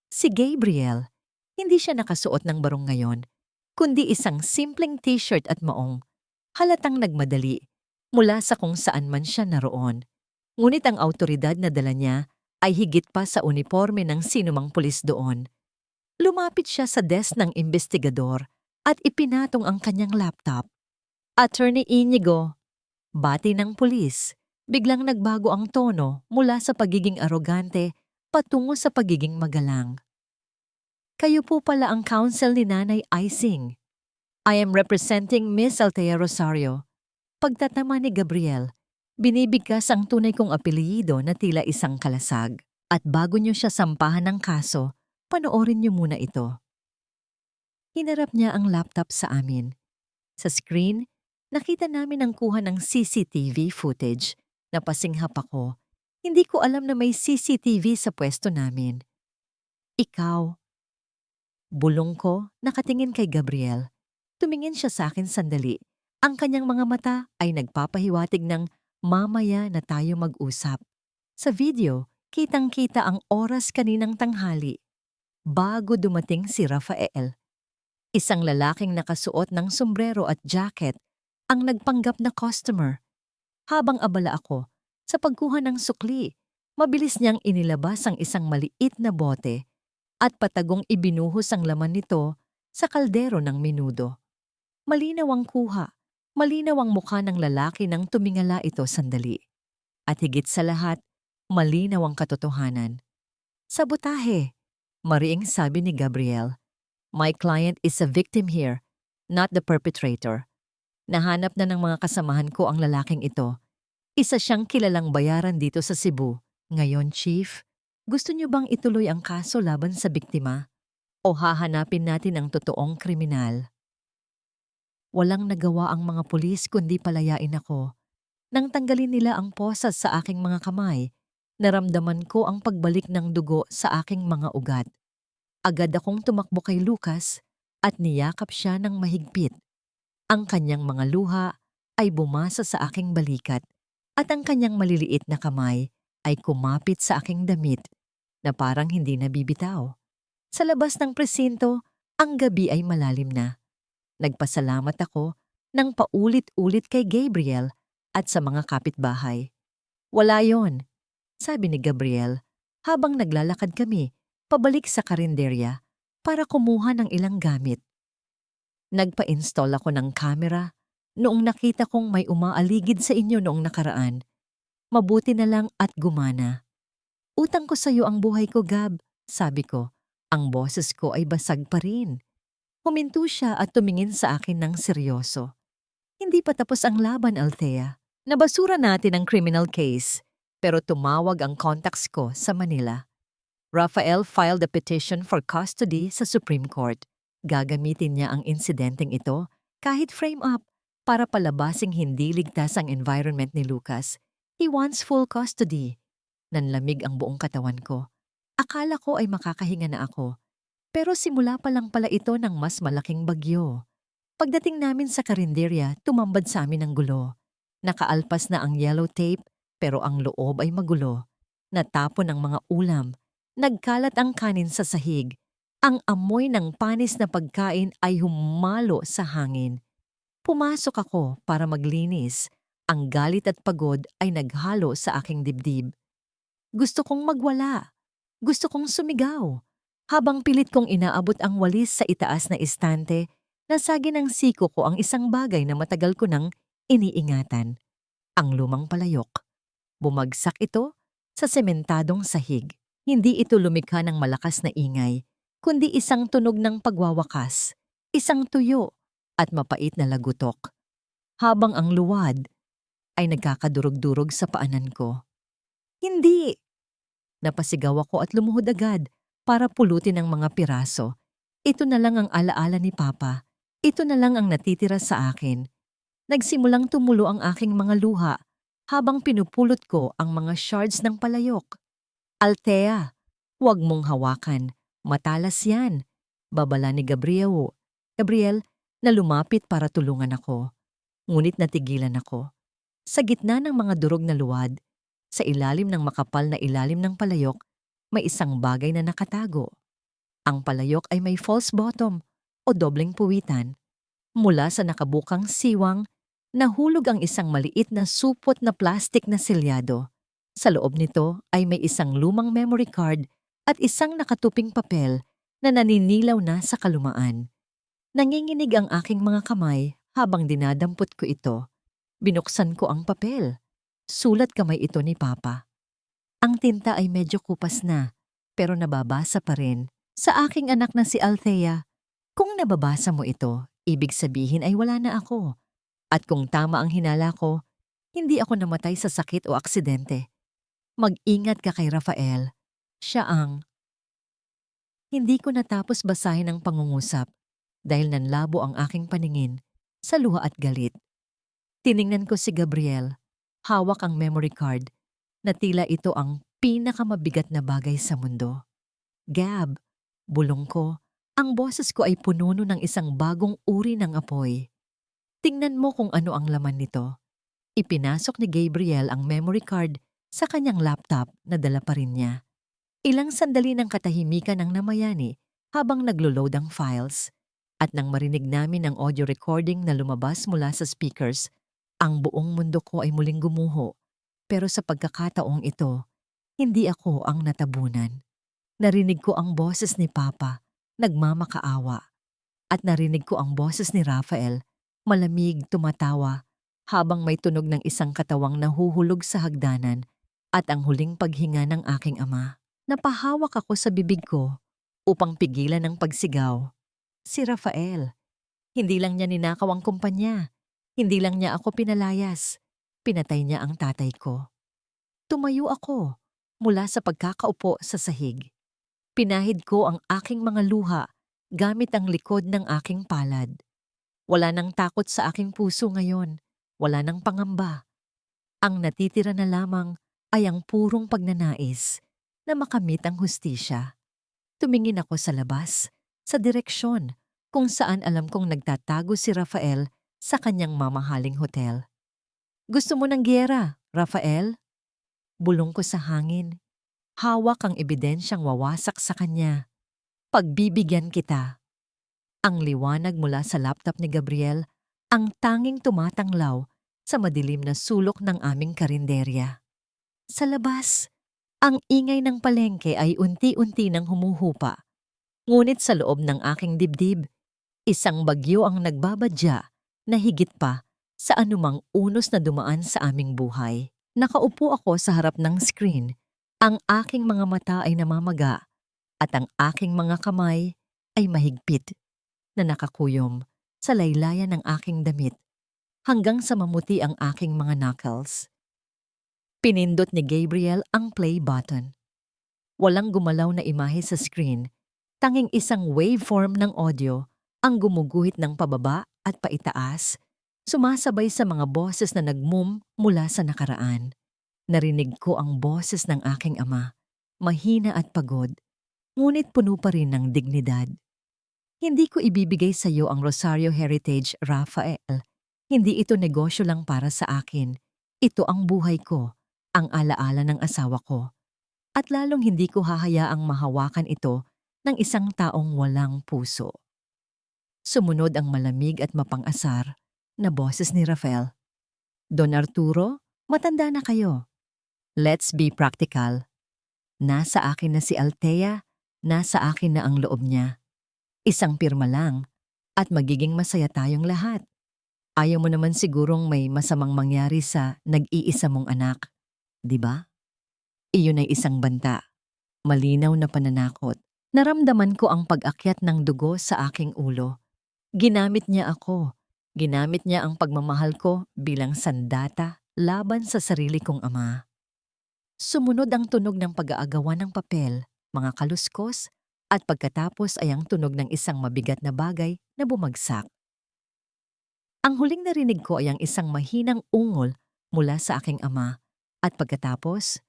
A: Si Gabriel, hindi siya nakasuot ng barong ngayon, kundi isang simpleng t-shirt at maong. Halatang nagmadali mula sa kung saan man siya naroon. Ngunit ang awtoridad na dala niya ay higit pa sa uniforme ng sinumang pulis doon. Lumapit siya sa desk ng investigador at ipinatong ang kanyang laptop. Attorney Inigo, bati ng pulis. Biglang nagbago ang tono mula sa pagiging arogante patungo sa pagiging magalang. Kayo po pala ang counsel ni Nanay Ising. I am representing Miss Althea Rosario. Pagtatama ni Gabriel, binibigkas ang tunay kong apelyido na tila isang kalasag. At bago niyo siya sampahan ng kaso, panoorin niyo muna ito. Hinarap niya ang laptop sa amin. Sa screen, nakita namin ang kuha ng CCTV footage. Napasinghap ako. Hindi ko alam na may CCTV sa pwesto namin. Ikaw. Bulong ko, nakatingin kay Gabriel. Tumingin siya sa akin sandali. Ang kanyang mga mata ay nagpapahiwatig ng mamaya na tayo mag-usap. Sa video, kitang-kita ang oras kaninang tanghali. Bago dumating si Rafael. Isang lalaking nakasuot ng sombrero at jacket ang nagpanggap na customer. Habang abala ako sa pagkuha ng sukli, mabilis niyang inilabas ang isang maliit na bote at patagong ibinuhos ang laman nito sa kaldero ng menudo. Malinaw ang kuha, malinaw ang mukha ng lalaki nang tumingala ito sandali. At higit sa lahat, malinaw ang katotohanan. Sabotahe, mariing sabi ni Gabriel. My client is a victim here, not the perpetrator. Nahanap na ng mga kasamahan ko ang lalaking ito. Isa siyang kilalang bayaran dito sa Cebu. Ngayon, Chief, gusto niyo bang ituloy ang kaso laban sa biktima? O hahanapin natin ang totoong kriminal? Walang nagawa ang mga pulis kundi palayain ako. Nang tanggalin nila ang posas sa aking mga kamay, naramdaman ko ang pagbalik ng dugo sa aking mga ugat. Agad akong tumakbo kay Lucas at niyakap siya ng mahigpit. Ang kanyang mga luha ay bumasa sa aking balikat at ang kanyang maliliit na kamay ay kumapit sa aking damit na parang hindi nabibitaw. Sa labas ng presinto, ang gabi ay malalim na. Nagpasalamat ako ng paulit-ulit kay Gabriel at sa mga kapitbahay. Wala yon, sabi ni Gabriel habang naglalakad kami pabalik sa karinderya para kumuha ng ilang gamit. Nagpa-install ako ng camera noong nakita kong may umaaligid sa inyo noong nakaraan. Mabuti na lang at gumana. Utang ko sa iyo ang buhay ko, Gab, sabi ko. Ang boses ko ay basag pa rin. Huminto siya at tumingin sa akin ng seryoso. Hindi pa tapos ang laban, Althea. Nabasura natin ang criminal case, pero tumawag ang contacts ko sa Manila. Rafael filed a petition for custody sa Supreme Court. Gagamitin niya ang insidenteng ito kahit frame up para palabasing hindi ligtas ang environment ni Lucas. He wants full custody. Nanlamig ang buong katawan ko. Akala ko ay makakahinga na ako. Pero simula pa lang pala ito ng mas malaking bagyo. Pagdating namin sa karinderya, tumambad sa amin ang gulo. Nakaalpas na ang yellow tape pero ang loob ay magulo. Natapon ang mga ulam. Nagkalat ang kanin sa sahig. Ang amoy ng panis na pagkain ay humalo sa hangin. Pumasok ako para maglinis. Ang galit at pagod ay naghalo sa aking dibdib. Gusto kong magwala. Gusto kong sumigaw. Habang pilit kong inaabot ang walis sa itaas na istante, Nasagi ng siko ko ang isang bagay na matagal ko nang iniingatan. Ang lumang palayok. Bumagsak ito sa sementadong sahig. Hindi ito lumikha ng malakas na ingay, kundi isang tunog ng pagwawakas, isang tuyo, at mapait na lagutok. Habang ang luwad ay nagkakadurog-durog sa paanan ko. Hindi! Napasigaw ako at lumuhod agad para pulutin ang mga piraso. Ito na lang ang alaala ni Papa. Ito na lang ang natitira sa akin. Nagsimulang tumulo ang aking mga luha habang pinupulot ko ang mga shards ng palayok. Althea, huwag mong hawakan. Matalas yan. Babala ni Gabriel na lumapit para tulungan ako. Ngunit natigilan ako. Sa gitna ng mga durog na luwad, sa ilalim ng makapal na ilalim ng palayok, may isang bagay na nakatago. Ang palayok ay may false bottom o dobleng puwitan. Mula sa nakabukang siwang, nahulog ang isang maliit na supot na plastik na selyado. Sa loob nito ay may isang lumang memory card at isang nakatuping papel na naninilaw na sa kalumaan. Nanginginig ang aking mga kamay habang dinadampot ko ito. Binuksan ko ang papel. Sulat kamay ito ni Papa. Ang tinta ay medyo kupas na, pero nababasa pa rin. Sa aking anak na si Althea, kung nababasa mo ito, ibig sabihin ay wala na ako. At kung tama ang hinala ko, hindi ako namatay sa sakit o aksidente. Mag-ingat ka kay Rafael. Siya ang... Hindi ko natapos basahin ang pangungusap dahil nanlabo ang aking paningin sa luha at galit. Tiningnan ko si Gabriel. Hawak ang memory card na tila ito ang pinakamabigat na bagay sa mundo. Gab, bulong ko, ang boses ko ay pununo ng isang bagong uri ng apoy. Tingnan mo kung ano ang laman nito. Ipinasok ni Gabriel ang memory card sa kanyang laptop na dala pa rin niya. Ilang sandali ng katahimikan ang namayani habang naglo-load ang files. At nang marinig namin ang audio recording na lumabas mula sa speakers, ang buong mundo ko ay muling gumuho, pero sa pagkakataong ito, hindi ako ang natabunan. Narinig ko ang boses ni Papa, nagmamakaawa, at narinig ko ang boses ni Rafael, malamig tumatawa, habang may tunog ng isang katawang nahuhulog sa hagdanan at ang huling paghinga ng aking ama. Napahawak ako sa bibig ko upang pigilan ang pagsigaw. Si Rafael, hindi lang niya ninakaw ang kumpanya. Hindi lang niya ako pinalayas, pinatay niya ang tatay ko. Tumayo ako mula sa pagkakaupo sa sahig. Pinahid ko ang aking mga luha gamit ang likod ng aking palad. Wala nang takot sa aking puso ngayon, wala nang pangamba. Ang natitira na lamang ay ang purong pagnanais na makamit ang hustisya. Tumingin ako sa labas, sa direksyon kung saan alam kong nagtatago si Rafael sa kanyang mamahaling hotel. Gusto mo ng giyera, Rafael? Bulong ko sa hangin. Hawak ang ebidensyang wawasak sa kanya. Pagbibigyan kita. Ang liwanag mula sa laptop ni Gabriel, ang tanging tumatanglaw sa madilim na sulok ng aming karinderya. Sa labas, ang ingay ng palengke ay unti-unti nang humuhupa. Ngunit sa loob ng aking dibdib, isang bagyo ang nagbabadya na higit pa sa anumang unos na dumaan sa aming buhay. Nakaupo ako sa harap ng screen. Ang aking mga mata ay namamaga at ang aking mga kamay ay mahigpit na nakakuyom sa laylayan ng aking damit hanggang sa mamuti ang aking mga knuckles. Pinindot ni Gabriel ang play button. Walang gumalaw na imahe sa screen, tanging isang waveform ng audio ang gumuguhit ng pababa at paitaas, sumasabay sa mga boses na nagmum mula sa nakaraan. Narinig ko ang boses ng aking ama, mahina at pagod, ngunit puno pa rin ng dignidad. Hindi ko ibibigay sa iyo ang Rosario Heritage, Rafael. Hindi ito negosyo lang para sa akin. Ito ang buhay ko, ang alaala ng asawa ko. At lalong hindi ko hahayaang mahawakan ito ng isang taong walang puso. Sumunod ang malamig at mapang-asar na boses ni Rafael. Don Arturo, matanda na kayo. Let's be practical. Nasa akin na si Althea, nasa akin na ang loob niya. Isang pirma lang at magiging masaya tayong lahat. Ayaw mo naman sigurong may masamang mangyari sa nag-iisa mong anak, di ba? Iyon ay isang banta. Malinaw na pananakot. Naramdaman ko ang pag-akyat ng dugo sa aking ulo. Ginamit niya ako. Ginamit niya ang pagmamahal ko bilang sandata laban sa sarili kong ama. Sumunod ang tunog ng pag-aagawan ng papel, mga kaluskos, at pagkatapos ay ang tunog ng isang mabigat na bagay na bumagsak. Ang huling narinig ko ay ang isang mahinang ungol mula sa aking ama at pagkatapos,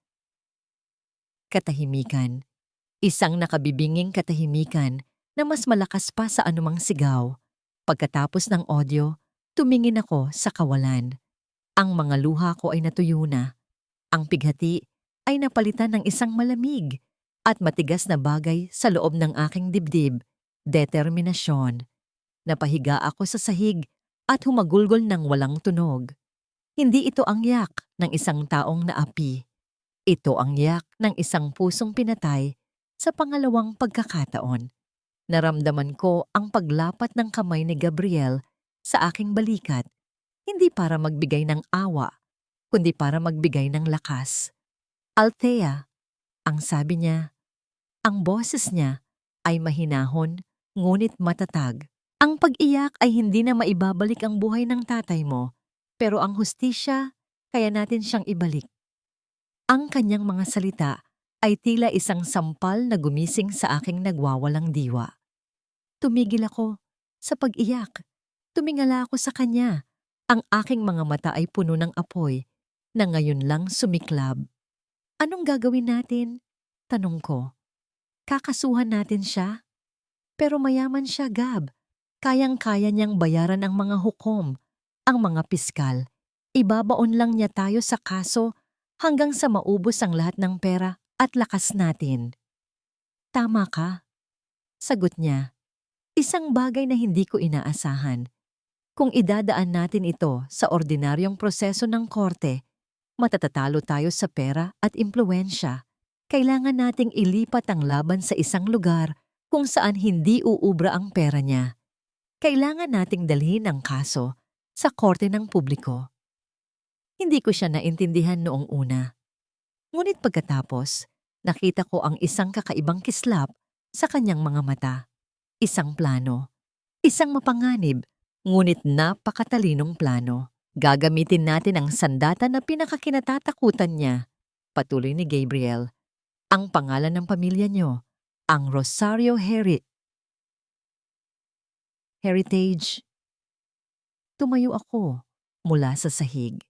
A: katahimikan. Isang nakabibinging katahimikan na mas malakas pa sa anumang sigaw. Pagkatapos ng audio, tumingin ako sa kawalan. Ang mga luha ko ay natuyo na. Ang pighati ay napalitan ng isang malamig at matigas na bagay sa loob ng aking dibdib, determinasyon. Napahiga ako sa sahig at humagulgol ng walang tunog. Hindi ito ang yak ng isang taong naapi. Ito ang yak ng isang pusong pinatay sa pangalawang pagkakataon. Naramdaman ko ang paglapat ng kamay ni Gabriel sa aking balikat, hindi para magbigay ng awa, kundi para magbigay ng lakas. Althea, ang sabi niya. Ang boses niya ay mahinahon, ngunit matatag. Ang pag-iyak ay hindi na maibabalik ang buhay ng tatay mo, pero ang hustisya, kaya natin siyang ibalik. Ang kanyang mga salita ay tila isang sampal na gumising sa aking nagwawalang diwa. Tumigil ako sa pag-iyak. Tumingala ako sa kanya. Ang aking mga mata ay puno ng apoy na ngayon lang sumiklab. Anong gagawin natin? Tanong ko. Kakasuhan natin siya? Pero mayaman siya, Gab. Kayang-kaya niyang bayaran ang mga hukom, ang mga piskal. Ibabaon lang niya tayo sa kaso hanggang sa maubos ang lahat ng pera at lakas natin. Tama ka, sagot niya. Isang bagay na hindi ko inaasahan. Kung idadaan natin ito sa ordinaryong proseso ng korte, matatatalo tayo sa pera at impluwensya. Kailangan nating ilipat ang laban sa isang lugar kung saan hindi uubra ang pera niya. Kailangan nating dalhin ang kaso sa korte ng publiko. Hindi ko siya naintindihan noong una. Ngunit pagkatapos, nakita ko ang isang kakaibang kislap sa kanyang mga mata. Isang plano. Isang mapanganib, ngunit napakatalinong plano. Gagamitin natin ang sandata na pinakakinatatakutan niya. Patuloy ni Gabriel. Ang pangalan ng pamilya niyo, ang Rosario Heritage. Tumayo ako mula sa sahig.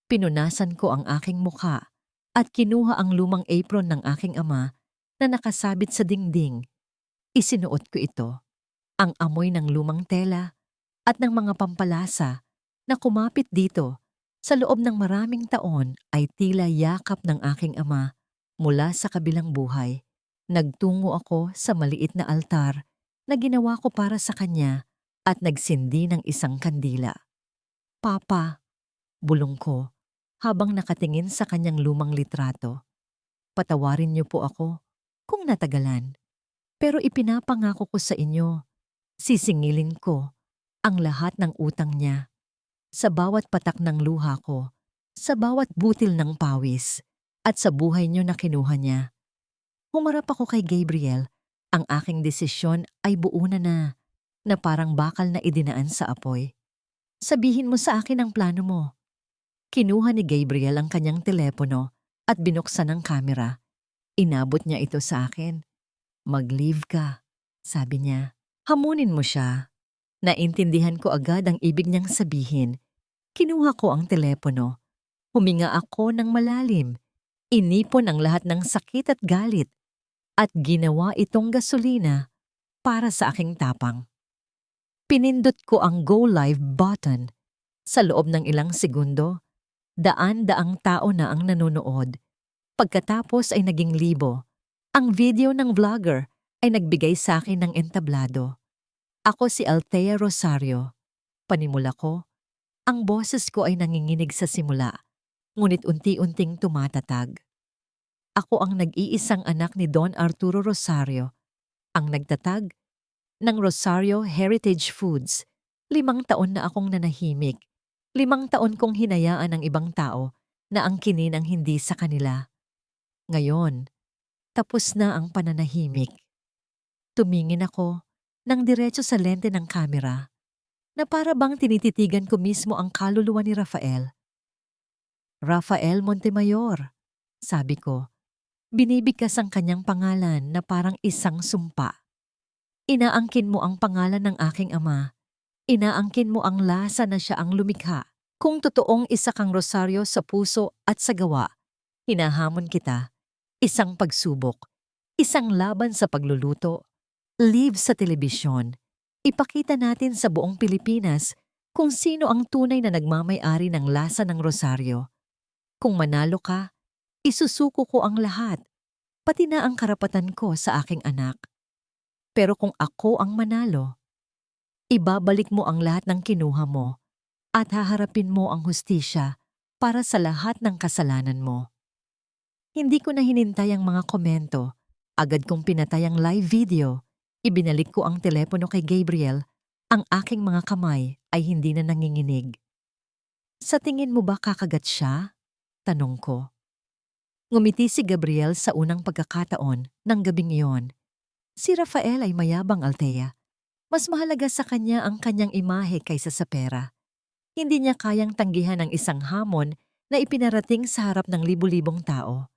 A: Pinunasan ko ang aking mukha at kinuha ang lumang apron ng aking ama na nakasabit sa dingding. Isinuot ko ito. Ang amoy ng lumang tela at ng mga pampalasa na kumapit dito sa loob ng maraming taon ay tila yakap ng aking ama mula sa kabilang buhay. Nagtungo ako sa maliit na altar na ginawa ko para sa kanya at nagsindi ng isang kandila. Papa, bulong ko habang nakatingin sa kanyang lumang litrato. Patawarin niyo po ako kung natagalan. Pero ipinapangako ko sa inyo, sisingilin ko ang lahat ng utang niya. Sa bawat patak ng luha ko, sa bawat butil ng pawis, at sa buhay niyo na kinuha niya. Humarap ako kay Gabriel. Ang aking desisyon ay buo na parang bakal na idinaan sa apoy. Sabihin mo sa akin ang plano mo. Kinuha ni Gabriel ang kanyang telepono at binuksan ang kamera. Inabot niya ito sa akin. Mag-leave ka, sabi niya. Hamunin mo siya. Naintindihan ko agad ang ibig niyang sabihin. Kinuha ko ang telepono. Huminga ako ng malalim. Inipon ang lahat ng sakit at galit. At ginawa itong gasolina para sa aking tapang. Pinindot ko ang Go Live button. Sa loob ng ilang segundo, daan-daang tao na ang nanonood. Pagkatapos ay naging libo. Ang video ng vlogger ay nagbigay sa akin ng entablado. Ako si Althea Rosario. Panimula ko, ang boses ko ay nanginginig sa simula, ngunit unti-unting tumatatag. Ako ang nag-iisang anak ni Don Arturo Rosario, ang nagtatag ng Rosario Heritage Foods. 5 taon na akong nanahimik. 5 taon kong hinayaan ang ibang tao na angkinin ang hindi sa kanila. Ngayon, tapos na ang pananahimik. Tumingin ako ng diretso sa lente ng kamera na para bang tinititigan ko mismo ang kaluluwa ni Rafael. Rafael Montemayor, sabi ko. Binibigkas ang kanyang pangalan na parang isang sumpa. Inaangkin mo ang pangalan ng aking ama. Inaangkin mo ang lasa na siya ang lumikha. Kung totoong isa kang Rosario sa puso at sa gawa, hinahamon kita. Isang pagsubok. Isang laban sa pagluluto. Live sa telebisyon. Ipakita natin sa buong Pilipinas kung sino ang tunay na nagmamay-ari ng lasa ng Rosario. Kung manalo ka, isusuko ko ang lahat, pati na ang karapatan ko sa aking anak. Pero kung ako ang manalo, ibabalik mo ang lahat ng kinuha mo at haharapin mo ang hustisya para sa lahat ng kasalanan mo. Hindi ko na hinintay ang mga komento. Agad kong pinatay ang live video. Ibinalik ko ang telepono kay Gabriel. Ang aking mga kamay ay hindi na nanginginig. Sa tingin mo ba kakagat siya? Tanong ko. Ngumiti si Gabriel sa unang pagkakataon ng gabing iyon. Si Rafael ay mayabang, Althea. Mas mahalaga sa kanya ang kanyang imahe kaysa sa pera. Hindi niya kayang tanggihan ang isang hamon na ipinarating sa harap ng libu-libong tao.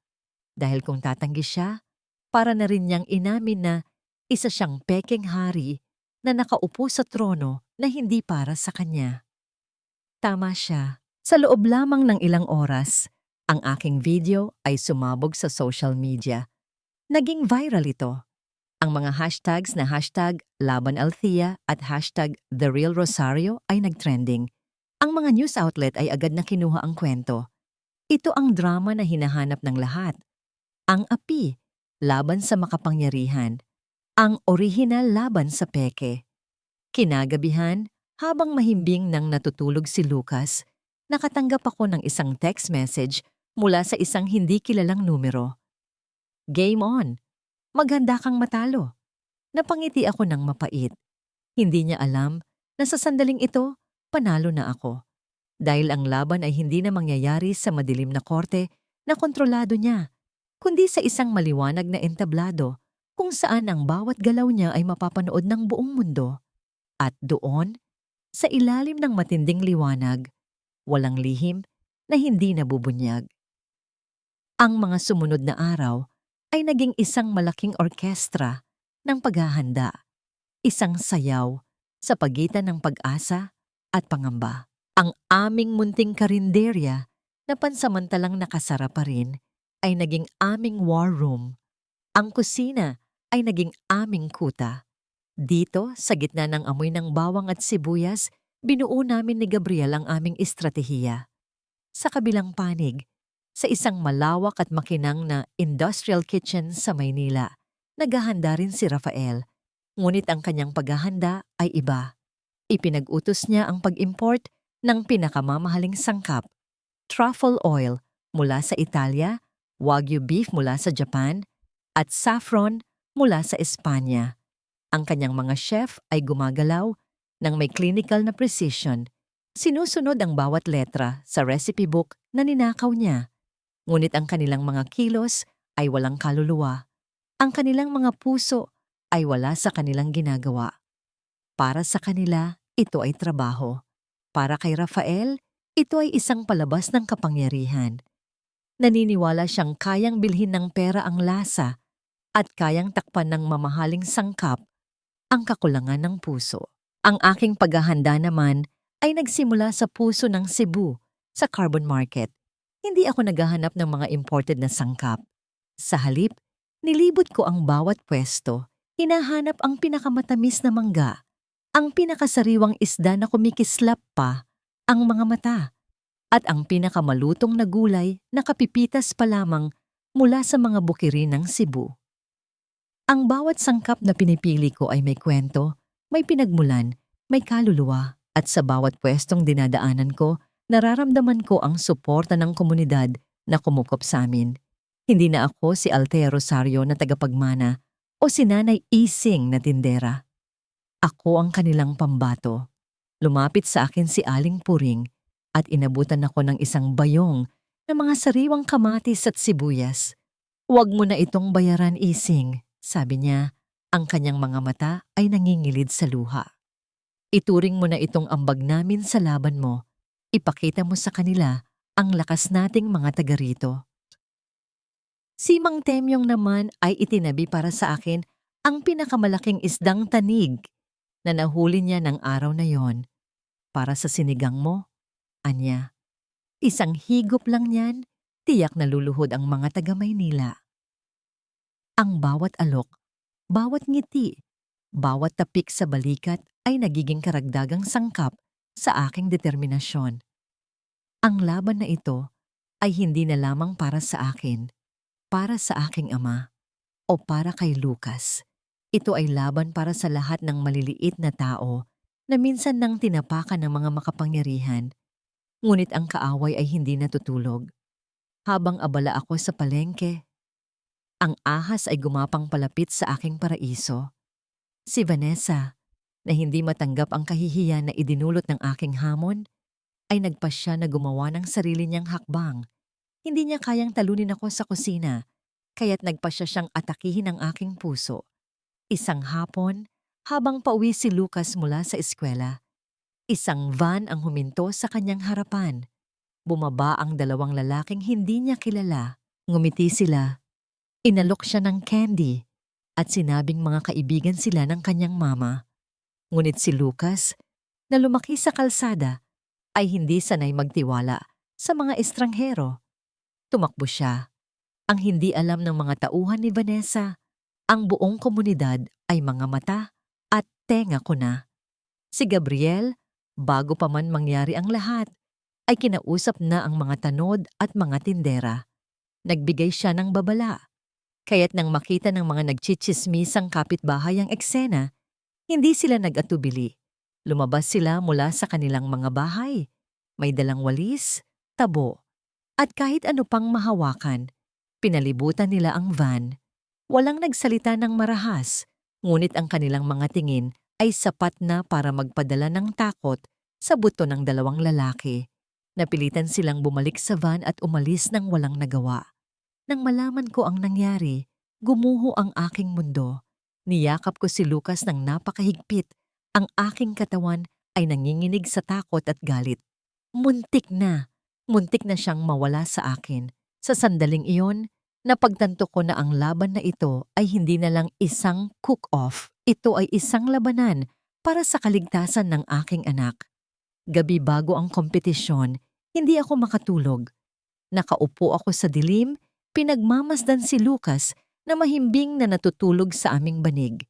A: Dahil kung tatanggi siya, para na rin niyang inamin na isa siyang pekeng hari na nakaupo sa trono na hindi para sa kanya. Tama siya. Sa loob lamang ng ilang oras, ang aking video ay sumabog sa social media. Naging viral ito. Ang mga hashtags na #LabanAlthea at #TheRealRosario ay nagtrending. Ang mga news outlet ay agad na kinuha ang kwento. Ito ang drama na hinahanap ng lahat. Ang api, laban sa makapangyarihan. Ang orihinal laban sa peke. Kinagabihan, habang mahimbing nang natutulog si Lucas, nakatanggap ako ng isang text message mula sa isang hindi kilalang numero. Game on! Maghanda kang matalo. Napangiti ako ng mapait. Hindi niya alam na sa sandaling ito, panalo na ako. Dahil ang laban ay hindi na mangyayari sa madilim na korte na kontrolado niya, kundi sa isang maliwanag na entablado kung saan ang bawat galaw niya ay mapapanood ng buong mundo. At doon, sa ilalim ng matinding liwanag, walang lihim na hindi nabubunyag. Ang mga sumunod na araw ay naging isang malaking orkestra ng paghahanda, isang sayaw sa pagitan ng pag-asa at pangamba. Ang aming munting karinderya na pansamantalang nakasara pa rin ay naging aming war room. Ang kusina ay naging aming kuta. Dito, sa gitna ng amoy ng bawang at sibuyas, binuo namin ni Gabriel ang aming estratehiya. Sa kabilang panig, sa isang malawak at makinang na industrial kitchen sa Maynila, naghahanda rin si Rafael. Ngunit ang kanyang paghahanda ay iba. Ipinag-utos niya ang pag-import ng pinakamamahaling sangkap, truffle oil mula sa Italia, Wagyu beef mula sa Japan, at saffron mula sa Espanya. Ang kanyang mga chef ay gumagalaw ng may clinical na precision. Sinusunod ang bawat letra sa recipe book na ninakaw niya. Ngunit ang kanilang mga kilos ay walang kaluluwa. Ang kanilang mga puso ay wala sa kanilang ginagawa. Para sa kanila, ito ay trabaho. Para kay Rafael, ito ay isang palabas ng kapangyarihan. Naniniwala siyang kayang bilhin ng pera ang lasa at kayang takpan ng mamahaling sangkap ang kakulangan ng puso. Ang aking paghahanda naman ay nagsimula sa puso ng Cebu, sa Carbon Market. Hindi ako naghahanap ng mga imported na sangkap. Sa halip, nilibot ko ang bawat pwesto. Hinahanap ang pinakamatamis na mangga, ang pinakasariwang isda na kumikislap pa ang mga mata, at ang pinakamalutong na gulay na kapipitas pa lamang mula sa mga bukiri ng Cebu. Ang bawat sangkap na pinipili ko ay may kwento, may pinagmulan, may kaluluwa, at sa bawat pwestong dinadaanan ko, nararamdaman ko ang suporta ng komunidad na kumukop sa amin. Hindi na ako si Althea Rosario na tagapagmana o si Nanay Ising na tindera. Ako ang kanilang pambato. Lumapit sa akin si Aling Puring at inabutan ako ng isang bayong na mga sariwang kamatis at sibuyas. "Huwag mo na itong bayaran, Ising," sabi niya. Ang kanyang mga mata ay nangingilid sa luha. "Ituring mo na itong ambag namin sa laban mo. Ipakita mo sa kanila ang lakas nating mga taga rito." Si Mang Temyong naman ay itinabi para sa akin ang pinakamalaking isdang tanig na nahuli niya ng araw na yon. "Para sa sinigang mo," anya. "Isang higop lang yan, tiyak na luluhod ang mga taga Maynila." Ang bawat alok, bawat ngiti, bawat tapik sa balikat ay nagiging karagdagang sangkap sa aking determinasyon. Ang laban na ito ay hindi na lamang para sa akin, para sa aking ama, o para kay Lucas. Ito ay laban para sa lahat ng maliliit na tao na minsan nang tinapakan ng mga makapangyarihan. Ngunit ang kaaway ay hindi natutulog. Habang abala ako sa palengke, ang ahas ay gumapang palapit sa aking paraiso. Si Vanessa, na hindi matanggap ang kahihiyan na idinulot ng aking hamon, ay nagpasya na gumawa ng sarili niyang hakbang. Hindi niya kayang talunin ako sa kusina, kaya't nagpasya siyang atakihin ang aking puso. Isang hapon, habang pauwi si Lucas mula sa eskwela, isang van ang huminto sa kanyang harapan. Bumaba ang dalawang lalaking hindi niya kilala. Ngumiti sila. Inalok siya ng candy at sinabing mga kaibigan sila ng kanyang mama. Ngunit si Lucas, na lumaki sa kalsada, ay hindi sanay magtiwala sa mga estranghero. Tumakbo siya. Ang hindi alam ng mga tauhan ni Vanessa, ang buong komunidad ay mga mata at tenga ko na. Si Gabriel, bago pa man mangyari ang lahat, ay kinausap na ang mga tanod at mga tindera. Nagbigay siya ng babala. Kaya't nang makita ng mga nagchichismisang kapitbahay ang eksena, hindi sila nag-atubili. Lumabas sila mula sa kanilang mga bahay. May dalang walis, tabo, at kahit ano pang mahawakan. Pinalibutan nila ang van. Walang nagsalita ng marahas, ngunit ang kanilang mga tingin ay sapat na para magpadala ng takot sa buto ng dalawang lalaki. Napilitan silang bumalik sa van at umalis nang walang nagawa. Nang malaman ko ang nangyari, gumuho ang aking mundo. Niyakap ko si Lucas ng napakahigpit. Ang aking katawan ay nanginginig sa takot at galit. Muntik na siyang mawala sa akin. Sa sandaling iyon, napagtanto ko na ang laban na ito ay hindi na lang isang cook-off. Ito ay isang labanan para sa kaligtasan ng aking anak. Gabi bago ang kompetisyon, hindi ako makatulog. Nakaupo ako sa dilim, pinagmamasdan si Lucas na mahimbing na natutulog sa aming banig.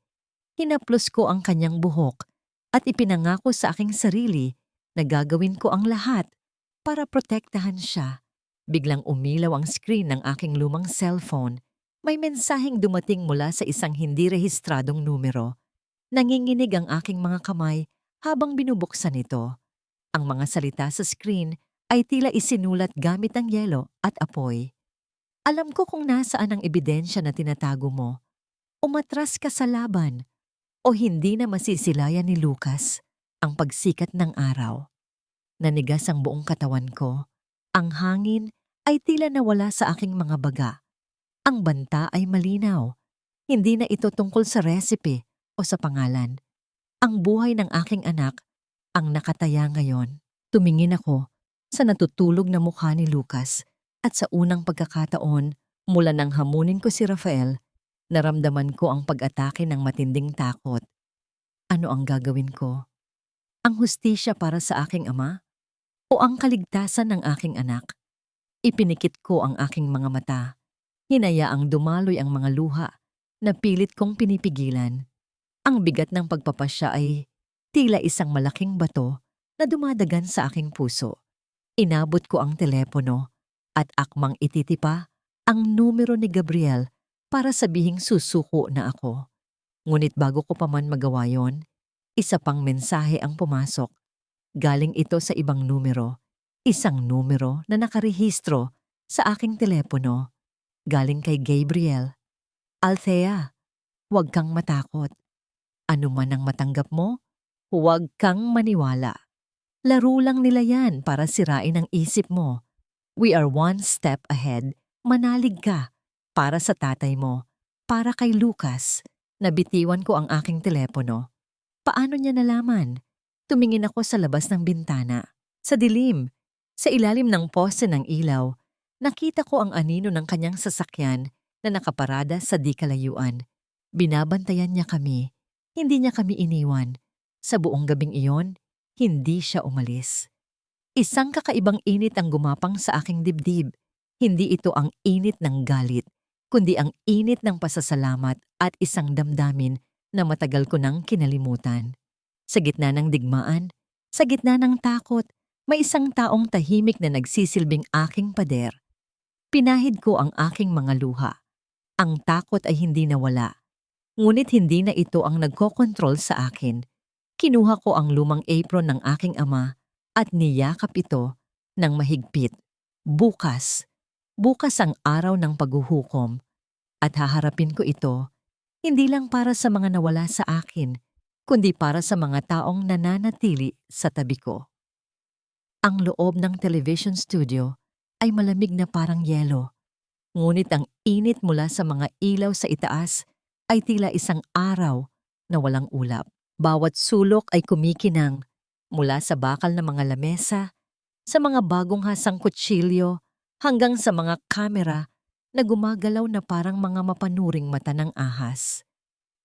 A: Hinaplos ko ang kanyang buhok at ipinangako sa aking sarili na gagawin ko ang lahat para protektahan siya. Biglang umilaw ang screen ng aking lumang cellphone. May mensaheng dumating mula sa isang hindi rehistradong numero. Nanginginig ang aking mga kamay habang binubuksan ito. Ang mga salita sa screen ay tila isinulat gamit ang yelo at apoy. "Alam ko kung nasaan ang ebidensya na tinatago mo. Umatras ka sa laban o hindi na masisilayan ni Lucas ang pagsikat ng araw." Nanigas ang buong katawan ko. Ang hangin ay tila nawala sa aking mga baga. Ang banta ay malinaw. Hindi na ito tungkol sa recipe o sa pangalan. Ang buhay ng aking anak ang nakataya ngayon. Tumingin ako sa natutulog na mukha ni Lucas at sa unang pagkakataon mula nang hamunin ko si Rafael, naramdaman ko ang pag-atake ng matinding takot. Ano ang gagawin ko? Ang hustisya para sa aking ama? O ang kaligtasan ng aking anak? Ipinikit ko ang aking mga mata. Hinayaang dumaloy ang mga luha na pilit kong pinipigilan. Ang bigat ng pagpapasya ay tila isang malaking bato na dumadagan sa aking puso. Inabot ko ang telepono at akmang ititipa ang numero ni Gabriel para sabihing susuko na ako. Ngunit bago ko pa man magawa yon, isa pang mensahe ang pumasok. Galing ito sa ibang numero. Isang numero na nakarehistro sa aking telepono. Galing kay Gabriel. "Althea, huwag kang matakot. Ano man ang matanggap mo, huwag kang maniwala. Laro lang nila yan para sirain ang isip mo. We are one step ahead. Manalig ka. Para sa tatay mo. Para kay Lucas. Nabitiwan ko ang aking telepono. Paano niya nalaman? Tumingin ako sa labas ng bintana. Sa dilim, sa ilalim ng poste ng ilaw, nakita ko ang anino ng kanyang sasakyan na nakaparada sa di kalayuan. Binabantayan niya kami. Hindi niya kami iniwan. Sa buong gabing iyon, hindi siya umalis. Isang kakaibang init ang gumapang sa aking dibdib. Hindi ito ang init ng galit, kundi ang init ng pasasalamat at isang damdamin na matagal ko nang kinalimutan. Sa gitna ng digmaan, sa gitna ng takot, may isang taong tahimik na nagsisilbing aking pader. Pinahid ko ang aking mga luha. Ang takot ay hindi nawala. Ngunit hindi na ito ang nagkokontrol sa akin. Kinuha ko ang lumang apron ng aking ama at niyakap ito ng mahigpit. Bukas ang araw ng paghuhukom at haharapin ko ito hindi lang para sa mga nawala sa akin, kundi para sa mga taong nananatili sa tabi ko. Ang loob ng television studio ay malamig na parang yelo, ngunit ang init mula sa mga ilaw sa itaas ay tila isang araw na walang ulap. Bawat sulok ay kumikinang mula sa bakal ng mga lamesa, sa mga bagong hasang kutsilyo, hanggang sa mga kamera na gumagalaw na parang mga mapanuring mata ng ahas.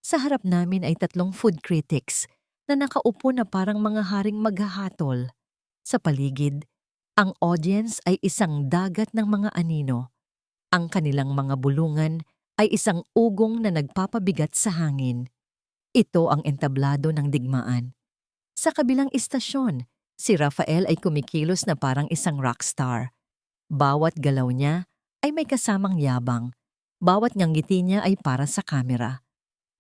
A: Sa harap namin ay 3 food critics na nakaupo na parang mga haring maghahatol. Sa paligid, ang audience ay isang dagat ng mga anino. Ang kanilang mga bulungan ay isang ugong na nagpapabigat sa hangin. Ito ang entablado ng digmaan. Sa kabilang istasyon, si Rafael ay kumikilos na parang isang rockstar. Bawat galaw niya ay may kasamang yabang. Bawat ngiti niya ay para sa kamera.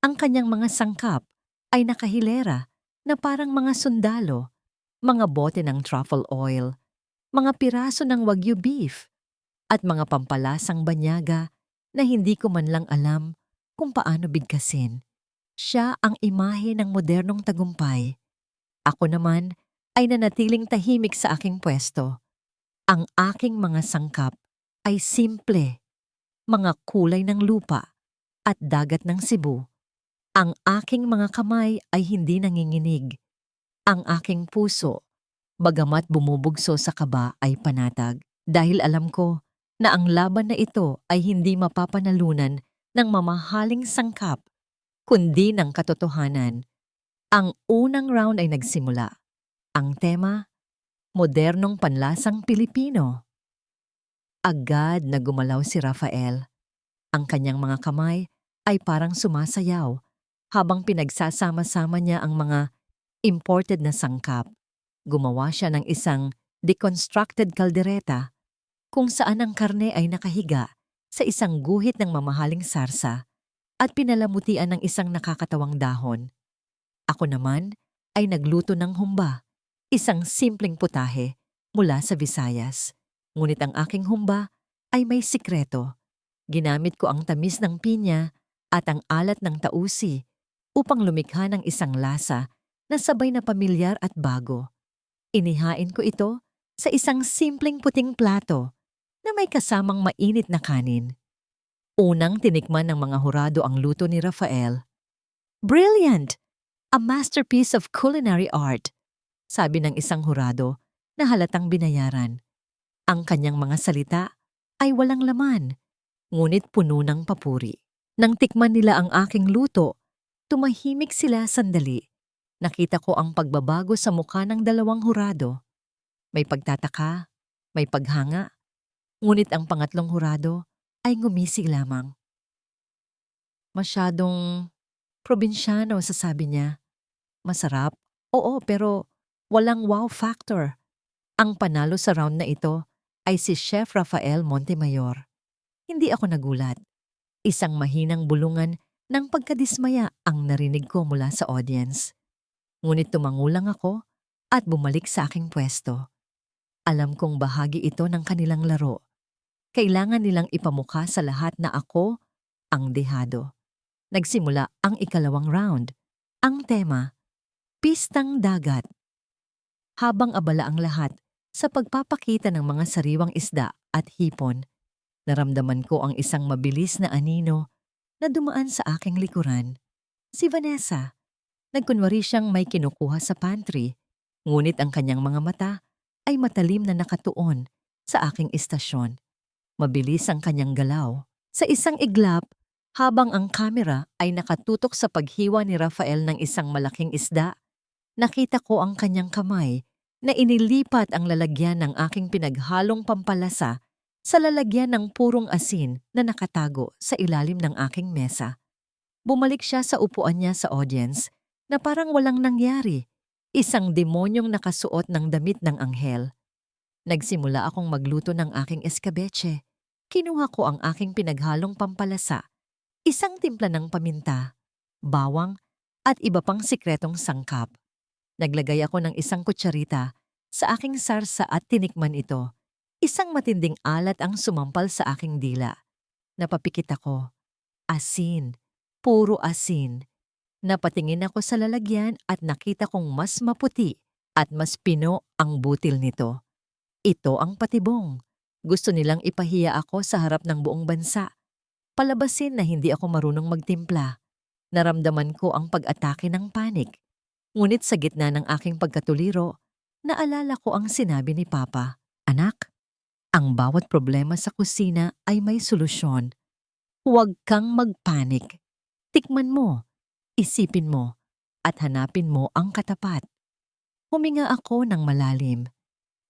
A: Ang kanyang mga sangkap ay nakahilera na parang mga sundalo, mga bote ng truffle oil, mga piraso ng wagyu beef, at mga pampalasang banyaga na hindi ko man lang alam kung paano bigkasin. Siya ang imahe ng modernong tagumpay. Ako naman ay nanatiling tahimik sa aking pwesto. Ang aking mga sangkap ay simple, mga kulay ng lupa at dagat ng Cebu. Ang aking mga kamay ay hindi nanginginig. Ang aking puso, bagamat bumubugso sa kaba, ay panatag. Dahil alam ko na ang laban na ito ay hindi mapapanalunan ng mamahaling sangkap, kundi ng katotohanan. Ang unang round ay nagsimula. Ang tema, modernong panlasang Pilipino. Agad na gumalaw si Rafael. Ang kanyang mga kamay ay parang sumasayaw habang pinagsasama-sama niya ang mga imported na sangkap. Gumawa siya ng isang deconstructed kaldereta kung saan ang karne ay nakahiga sa isang guhit ng mamahaling sarsa at pinalamutian ng isang nakakatawang dahon. Ako naman ay nagluto ng humba, isang simpleng putahe mula sa Visayas. Ngunit ang aking humba ay may sikreto. Ginamit ko ang tamis ng pinya at ang alat ng tausi upang lumikha ng isang lasa na sabay na pamilyar at bago. Inihain ko ito sa isang simpleng puting plato na may kasamang mainit na kanin. Unang tinikman ng mga hurado ang luto ni Rafael. Brilliant! A masterpiece of culinary art, sabi ng isang hurado na halatang binayaran. Ang kanyang mga salita ay walang laman, ngunit puno ng papuri. Nang tikman nila ang aking luto, tumahimik sila sandali. Nakita ko ang pagbabago sa mukha ng 2 hurado. May pagtataka, may paghanga, ngunit ang pangatlong hurado ay ngumisi lamang. Masyadong probinsyano, sasabi niya. Masarap? Oo, pero walang wow factor. Ang panalo sa round na ito ay si Chef Rafael Montemayor. Hindi ako nagulat. Isang mahinang bulungan ng pagkadismaya ang narinig ko mula sa audience. Ngunit tumangulang ako at bumalik sa aking pwesto. Alam kong bahagi ito ng kanilang laro. Kailangan nilang ipamukha sa lahat na ako ang dehado. Nagsimula ang ikalawang round. Ang tema, Pistang Dagat. Habang abala ang lahat sa pagpapakita ng mga sariwang isda at hipon, naramdaman ko ang isang mabilis na anino na dumaan sa aking likuran. Si Vanessa. Nagkunwari siyang may kinukuha sa pantry, ngunit ang kanyang mga mata ay matalim na nakatuon sa aking istasyon. Mabilis ang kanyang galaw. Sa isang iglap, habang ang kamera ay nakatutok sa paghiwa ni Rafael ng isang malaking isda, nakita ko ang kanyang kamay na inilipat ang lalagyan ng aking pinaghalong pampalasa sa lalagyan ng purong asin na nakatago sa ilalim ng aking mesa. Bumalik siya sa upuan niya sa audience na parang walang nangyari, isang demonyong nakasuot ng damit ng anghel. Nagsimula akong magluto ng aking escabeche. Kinuha ko ang aking pinaghalong pampalasa, isang timpla ng paminta, bawang, at iba pang sikretong sangkap. Naglagay ako ng isang kutsarita sa aking sarsa at tinikman ito. Isang matinding alat ang sumampal sa aking dila. Napapikit ako. Asin. Puro asin. Napatingin ako sa lalagyan at nakita kong mas maputi at mas pino ang butil nito. Ito ang patibong. Gusto nilang ipahiya ako sa harap ng buong bansa. Palabasin na hindi ako marunong magtimpla. Naramdaman ko ang pag-atake ng panik. Ngunit sa gitna ng aking pagkatuliro, naalala ko ang sinabi ni Papa. Anak, ang bawat problema sa kusina ay may solusyon. Huwag kang magpanik. Tikman mo, isipin mo, at hanapin mo ang katapat. Huminga ako ng malalim.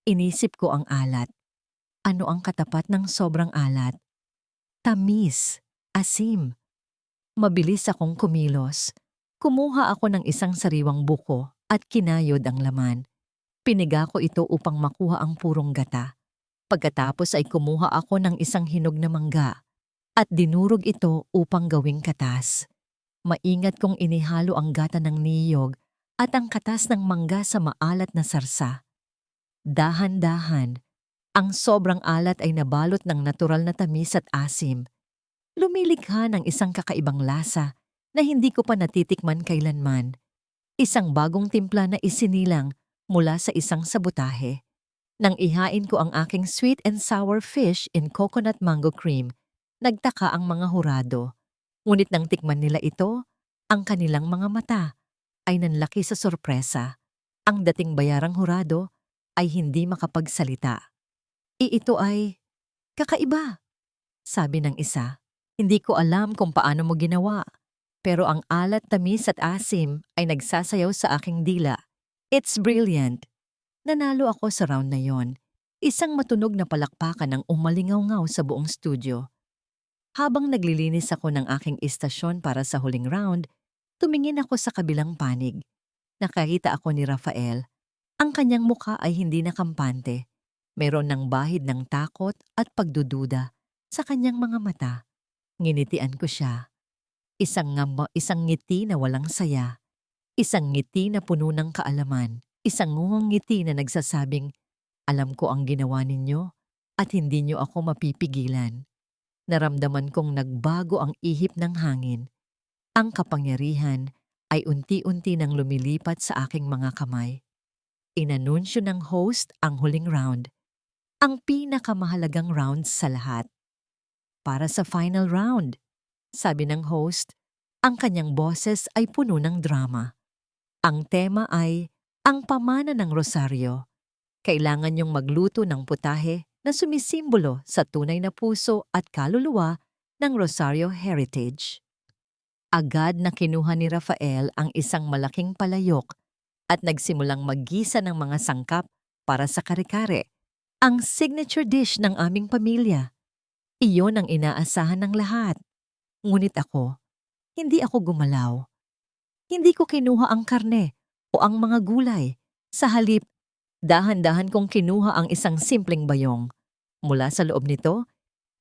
A: Inisip ko ang alat. Ano ang katapat ng sobrang alat? Tamis, asim. Mabilis akong kumilos. Kumuha ako ng isang sariwang buko at kinayod ang laman. Piniga ko ito upang makuha ang purong gata. Pagkatapos ay kumuha ako ng isang hinog na mangga at dinurog ito upang gawing katas. Maingat kong inihalo ang gata ng niyog at ang katas ng mangga sa maalat na sarsa. Dahan-dahan, ang sobrang alat ay nabalot ng natural na tamis at asim. Lumilikha ng isang kakaibang lasa na hindi ko pa natitikman kailanman. Isang bagong timpla na isinilang mula sa isang sabutahe. Nang ihain ko ang aking sweet and sour fish in coconut mango cream, nagtaka ang mga hurado. Ngunit nang tikman nila ito, ang kanilang mga mata ay nanlaki sa sorpresa. Ang dating bayarang hurado ay hindi makapagsalita. Ito ay kakaiba, sabi ng isa. Hindi ko alam kung paano mo ginawa, pero ang alat, tamis at asim ay nagsasayaw sa aking dila. It's brilliant. Nanalo ako sa round na yon. Isang matunog na palakpakan ang umalingaw-ngaw sa buong studio. Habang naglilinis ako ng aking istasyon para sa huling round, tumingin ako sa kabilang panig. Nakakita ako ni Rafael. Ang kanyang mukha ay hindi nakampante. Meron ng bahid ng takot at pagdududa sa kanyang mga mata. Nginitian ko siya. Isang ngiti na walang saya. Isang ngiti na puno ng kaalaman. Isang ngungong ngiti na nagsasabing, alam ko ang ginawa ninyo at hindi nyo ako mapipigilan. Naramdaman kong nagbago ang ihip ng hangin. Ang kapangyarihan ay unti-unti nang lumilipat sa aking mga kamay. Inanunsyo ng host ang huling round. Ang pinakamahalagang round sa lahat. Para sa final round, sabi ng host, ang kanyang boses ay puno ng drama. Ang tema ay ang pamana ng rosaryo. Kailangan niyong magluto ng putahe na sumisimbolo sa tunay na puso at kaluluwa ng Rosario Heritage. Agad na kinuha ni Rafael ang isang malaking palayok at nagsimulang maggisa ng mga sangkap para sa kare-kare, ang signature dish ng aming pamilya. Iyon ang inaasahan ng lahat. Ngunit ako, hindi ako gumalaw. Hindi ko kinuha ang karne o ang mga gulay. Sa halip, dahan-dahan kong kinuha ang isang simpleng bayong. Mula sa loob nito,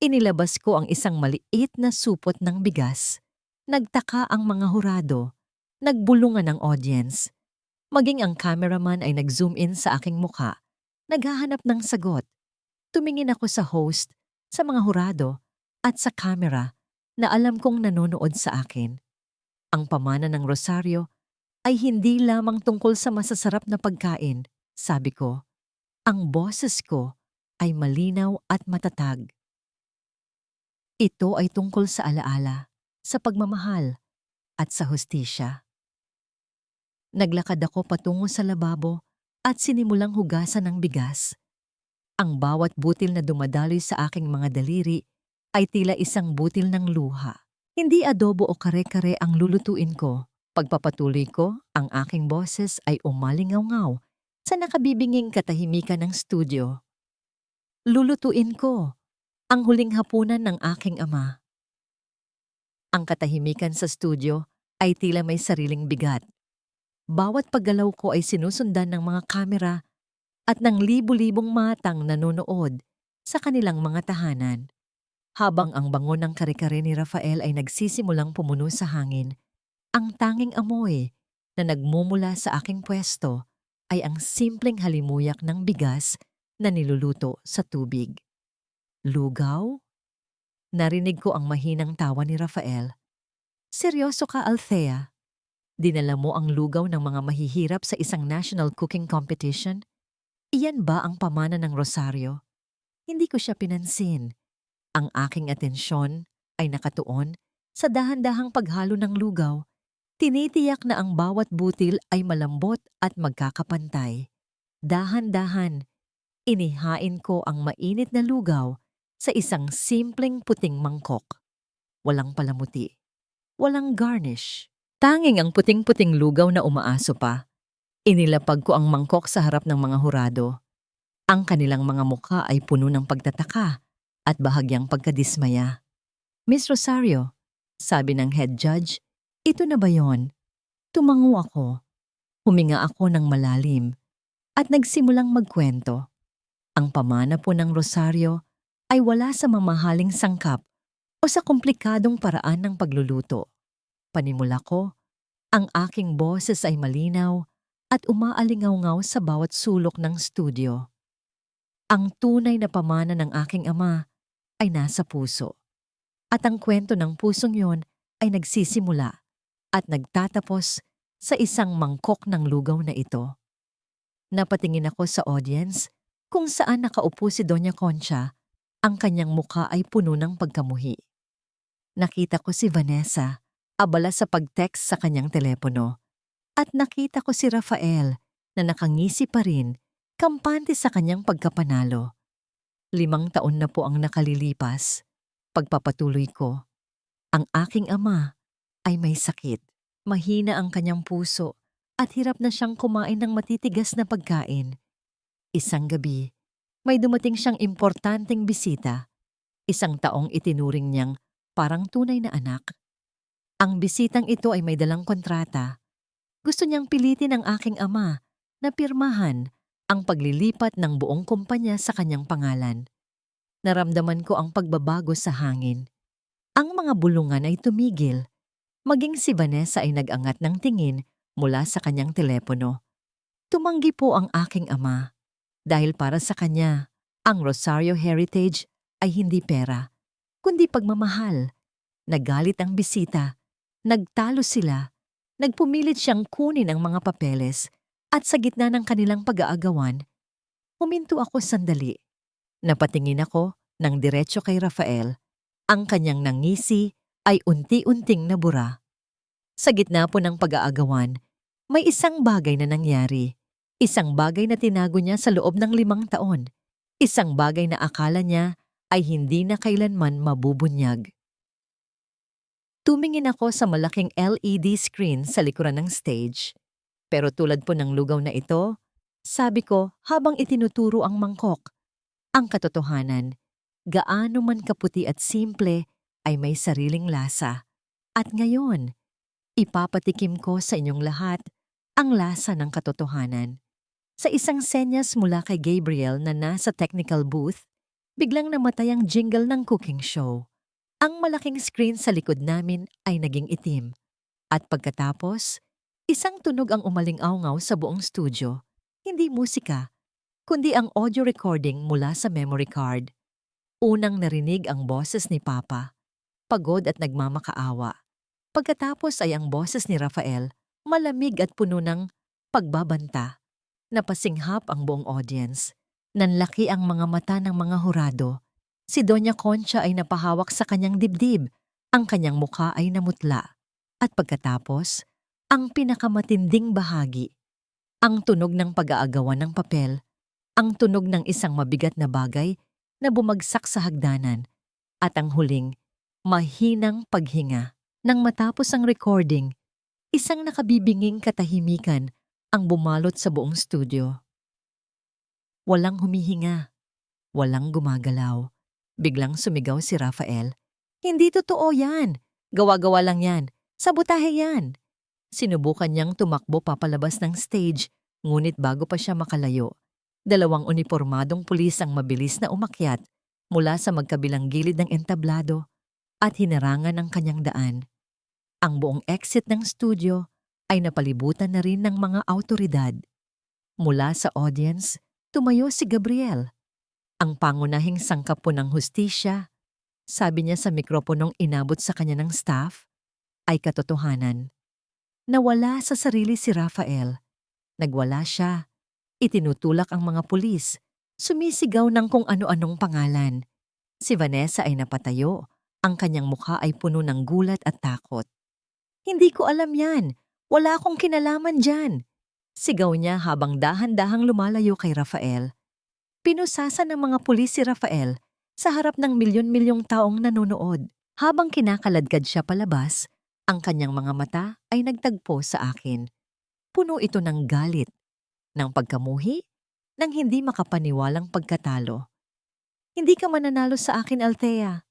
A: inilabas ko ang isang maliit na supot ng bigas. Nagtaka ang mga hurado. Nagbulungan ang audience. Maging ang cameraman ay nag-zoom in sa aking mukha. Naghahanap ng sagot. Tumingin ako sa host, sa mga hurado, at sa camera na alam kong nanonood sa akin. Ang pamana ng rosaryo ay hindi lamang tungkol sa masasarap na pagkain, sabi ko. Ang boses ko ay malinaw at matatag. Ito ay tungkol sa alaala, sa pagmamahal, at sa hustisya. Naglakad ako patungo sa lababo at sinimulang hugasan ng bigas. Ang bawat butil na dumadaloy sa aking mga daliri ay tila isang butil ng luha. Hindi adobo o kare-kare ang lulutuin ko. Pagpapatuloy ko, ang aking boses ay umalingaw-ngaw sa nakabibinging katahimikan ng studio. Lulutuin ko ang huling hapunan ng aking ama. Ang katahimikan sa studio ay tila may sariling bigat. Bawat paggalaw ko ay sinusundan ng mga kamera at ng libu-libong matang nanonood sa kanilang mga tahanan. Habang ang bango ng kare-kare ni Rafael ay nagsisimulang pumuno sa hangin, ang tanging amoy na nagmumula sa aking pwesto ay ang simpleng halimuyak ng bigas na niluluto sa tubig. Lugaw? Narinig ko ang mahinang tawa ni Rafael. Seryoso ka, Althea? Dinala mo ang lugaw ng mga mahihirap sa isang national cooking competition? Iyan ba ang pamana ng Rosario? Hindi ko siya pinansin. Ang aking atensyon ay nakatuon sa dahan-dahang paghalo ng lugaw. Tinitiyak na ang bawat butil ay malambot at magkakapantay. Dahan-dahan, inihain ko ang mainit na lugaw sa isang simpleng puting mangkok. Walang palamuti, walang garnish. Tanging ang puting-puting lugaw na umaaso pa. Inilapag ko ang mangkok sa harap ng mga hurado. Ang kanilang mga mukha ay puno ng pagtataka at bahagyang pagkadismaya. Miss Rosario, sabi ng head judge, ito na ba yon? Tumango ako. Huminga ako ng malalim at nagsimulang magkwento. Ang pamana po ng Rosario ay wala sa mamahaling sangkap o sa komplikadong paraan ng pagluluto. Panimula ko, ang aking boses ay malinaw at umaalingaw-ngaw sa bawat sulok ng studio. Ang tunay na pamana ng aking ama ay nasa puso. At ang kwento ng pusong yon ay nagsisimula at nagtatapos sa isang mangkok ng lugaw na ito. Napatingin ako sa audience kung saan nakaupo si Doña Concha, ang kanyang mukha ay puno ng pagkamuhi. Nakita ko si Vanessa, abala sa pag-text sa kanyang telepono. At nakita ko si Rafael na nakangisi pa rin, kampante sa kanyang pagkapanalo. 5 taon na po ang nakalilipas. Pagpapatuloy ko, ang aking ama ay may sakit. Mahina ang kanyang puso at hirap na siyang kumain ng matitigas na pagkain. Isang gabi, may dumating siyang importanteng bisita. 1 taong itinuring niyang parang tunay na anak. Ang bisitang ito ay may dalang kontrata. Gusto niyang pilitin ng aking ama na pirmahan ang paglilipat ng buong kumpanya sa kanyang pangalan. Naramdaman ko ang pagbabago sa hangin. Ang mga bulungan ay tumigil. Maging si Vanessa ay nag-angat ng tingin mula sa kanyang telepono. Tumanggi po ang aking ama. Dahil para sa kanya, ang Rosario Heritage ay hindi pera, kundi pagmamahal. Nagalit ang bisita. Nagtalo sila. Nagpumilit siyang kunin ang mga papeles at sa gitna ng kanilang pag-aagawan, huminto ako sandali. Napatingin ako ng diretso kay Rafael. Ang kanyang nangisi ay unti-unting nabura. Sa gitna po ng pag-aagawan, may isang bagay na nangyari. Isang bagay na tinago niya sa loob ng 5 taon. Isang bagay na akala niya ay hindi na kailanman mabubunyag. Tumingin ako sa malaking LED screen sa likuran ng stage. Pero tulad po ng lugaw na ito, sabi ko habang itinuturo ang mangkok, ang katotohanan, gaano man kaputi at simple ay may sariling lasa. At ngayon, ipapatikim ko sa inyong lahat ang lasa ng katotohanan. Sa isang senyas mula kay Gabriel na nasa technical booth, biglang namatay ang jingle ng cooking show. Ang malaking screen sa likod namin ay naging itim. At pagkatapos, isang tunog ang umaling-awngaw sa buong studio. Hindi musika, kundi ang audio recording mula sa memory card. Unang narinig ang boses ni Papa, pagod at nagmamakaawa. Pagkatapos ay ang boses ni Rafael, malamig at puno ng pagbabanta. Napasinghap ang buong audience. Nanlaki ang mga mata ng mga hurado. Si Doña Concha ay napahawak sa kanyang dibdib. Ang kanyang mukha ay namutla. At pagkatapos, ang pinakamatinding bahagi, ang tunog ng pag-aagawan ng papel, ang tunog ng isang mabigat na bagay na bumagsak sa hagdanan, at ang huling, mahinang paghinga. Nang matapos ang recording, isang nakabibinging katahimikan ang bumalot sa buong studio. Walang humihinga, walang gumagalaw. Biglang sumigaw si Rafael. Hindi totoo yan. Gawa-gawa lang yan. Sabotahe yan. Sinubukan niyang tumakbo papalabas ng stage, ngunit bago pa siya makalayo, 2 unipormadong pulis ang mabilis na umakyat mula sa magkabilang gilid ng entablado at hinarangan ang kanyang daan. Ang buong exit ng studio ay napalibutan na rin ng mga awtoridad. Mula sa audience, tumayo si Gabriel, ang pangunahing sangkap po ng hustisya. Sabi niya sa mikroponong inabot sa kanya ng staff, ay katotohanan. Nawala sa sarili si Rafael. Nagwala siya. Itinutulak ang mga pulis. Sumisigaw ng kung ano-anong pangalan. Si Vanessa ay napatayo. Ang kanyang mukha ay puno ng gulat at takot. Hindi ko alam yan. Wala akong kinalaman dyan. Sigaw niya habang dahan-dahang lumalayo kay Rafael. Pinusasan ng mga pulis si Rafael sa harap ng milyon-milyong taong nanonood. Habang kinakaladkad siya palabas, ang kanyang mga mata ay nagtagpo sa akin. Puno ito ng galit, ng pagkamuhi, ng hindi makapaniwalang pagkatalo. Hindi ka mananalo sa akin, Althea.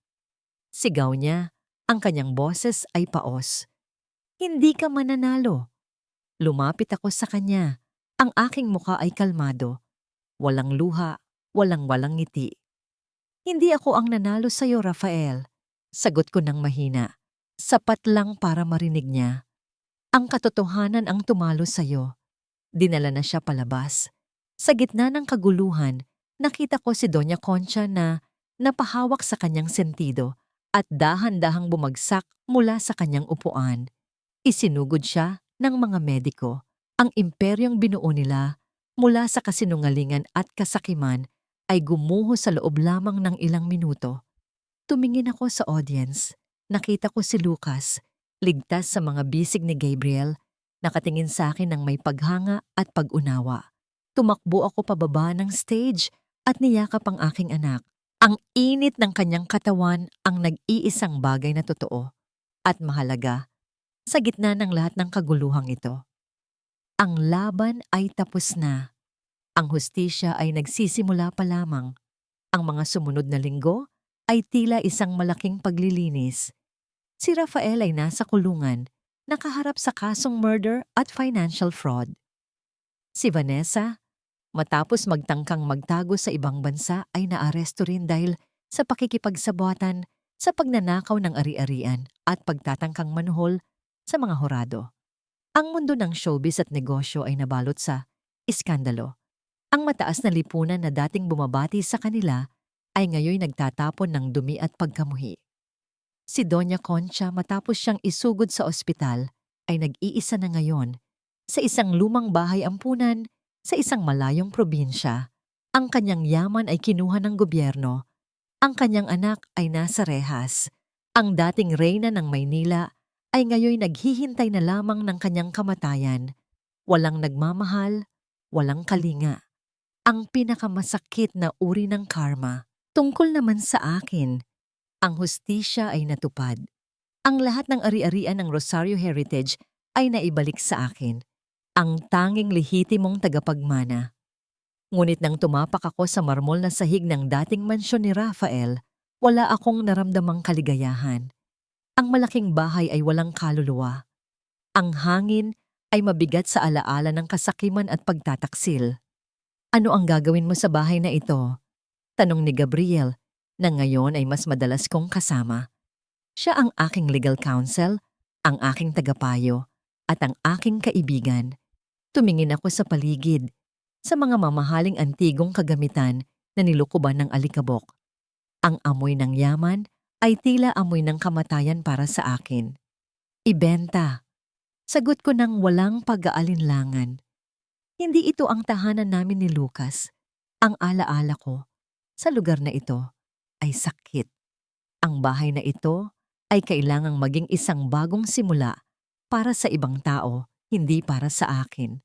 A: Sigaw niya, ang kanyang boses ay paos. Hindi ka mananalo. Lumapit ako sa kanya. Ang aking mukha ay kalmado. Walang luha, walang ngiti. Hindi ako ang nanalo sa'yo, Rafael. Sagot ko ng mahina. Sapat lang para marinig niya. Ang katotohanan ang tumalo sa'yo. Dinala na siya palabas. Sa gitna ng kaguluhan, nakita ko si Doña Concha na napahawak sa kanyang sentido at dahan-dahang bumagsak mula sa kanyang upuan. Isinugod siya ng mga mediko. Ang imperyong binuo nila mula sa kasinungalingan at kasakiman ay gumuho sa loob lamang ng ilang minuto. Tumingin ako sa audience. Nakita ko si Lucas, ligtas sa mga bisig ni Gabriel, nakatingin sa akin ng may paghanga at pag-unawa. Tumakbo ako pababa ng stage at niyakap ang aking anak. Ang init ng kanyang katawan ang nag-iisang bagay na totoo at mahalaga sa gitna ng lahat ng kaguluhang ito. Ang laban ay tapos na. Ang hustisya ay nagsisimula pa lamang. Ang mga sumunod na linggo ay tila isang malaking paglilinis. Si Rafael ay nasa kulungan, nakaharap sa kasong murder at financial fraud. Si Vanessa, matapos magtangkang magtago sa ibang bansa, ay naaresto rin dahil sa pakikipagsabuatan sa pagnanakaw ng ari-arian at pagtatangkang manuhol sa mga hurado. Ang mundo ng showbiz at negosyo ay nabalot sa iskandalo. Ang mataas na lipunan na dating bumabati sa kanila ay ngayon nagtatapon ng dumi at pagkamuhi. Si Doña Concha, matapos siyang isugod sa ospital, ay nag-iisa na ngayon sa isang lumang bahay ampunan sa isang malayong probinsya. Ang kanyang yaman ay kinuha ng gobyerno. Ang kanyang anak ay nasa rehas. Ang dating reyna ng Maynila ay ngayon naghihintay na lamang ng kanyang kamatayan. Walang nagmamahal, walang kalinga. Ang pinakamasakit na uri ng karma. Tungkol naman sa akin, ang hustisya ay natupad. Ang lahat ng ari-arian ng Rosario Heritage ay naibalik sa akin. Ang tanging lehitimong tagapagmana. Ngunit nang tumapak ako sa marmol na sahig ng dating mansyon ni Rafael, wala akong naramdamang kaligayahan. Ang malaking bahay ay walang kaluluwa. Ang hangin ay mabigat sa alaala ng kasakiman at pagtataksil. Ano ang gagawin mo sa bahay na ito? Tanong ni Gabriel, na ngayon ay mas madalas kong kasama. Siya ang aking legal counsel, ang aking tagapayo, at ang aking kaibigan. Tumingin ako sa paligid, sa mga mamahaling antigong kagamitan na nilukuban ng alikabok. Ang amoy ng yaman ay tila amoy ng kamatayan para sa akin. Ibenta. Sagot ko ng walang pag-aalinlangan. Hindi ito ang tahanan namin ni Lucas. Ang alaala ko sa lugar na ito ay sakit. Ang bahay na ito ay kailangang maging isang bagong simula para sa ibang tao, hindi para sa akin.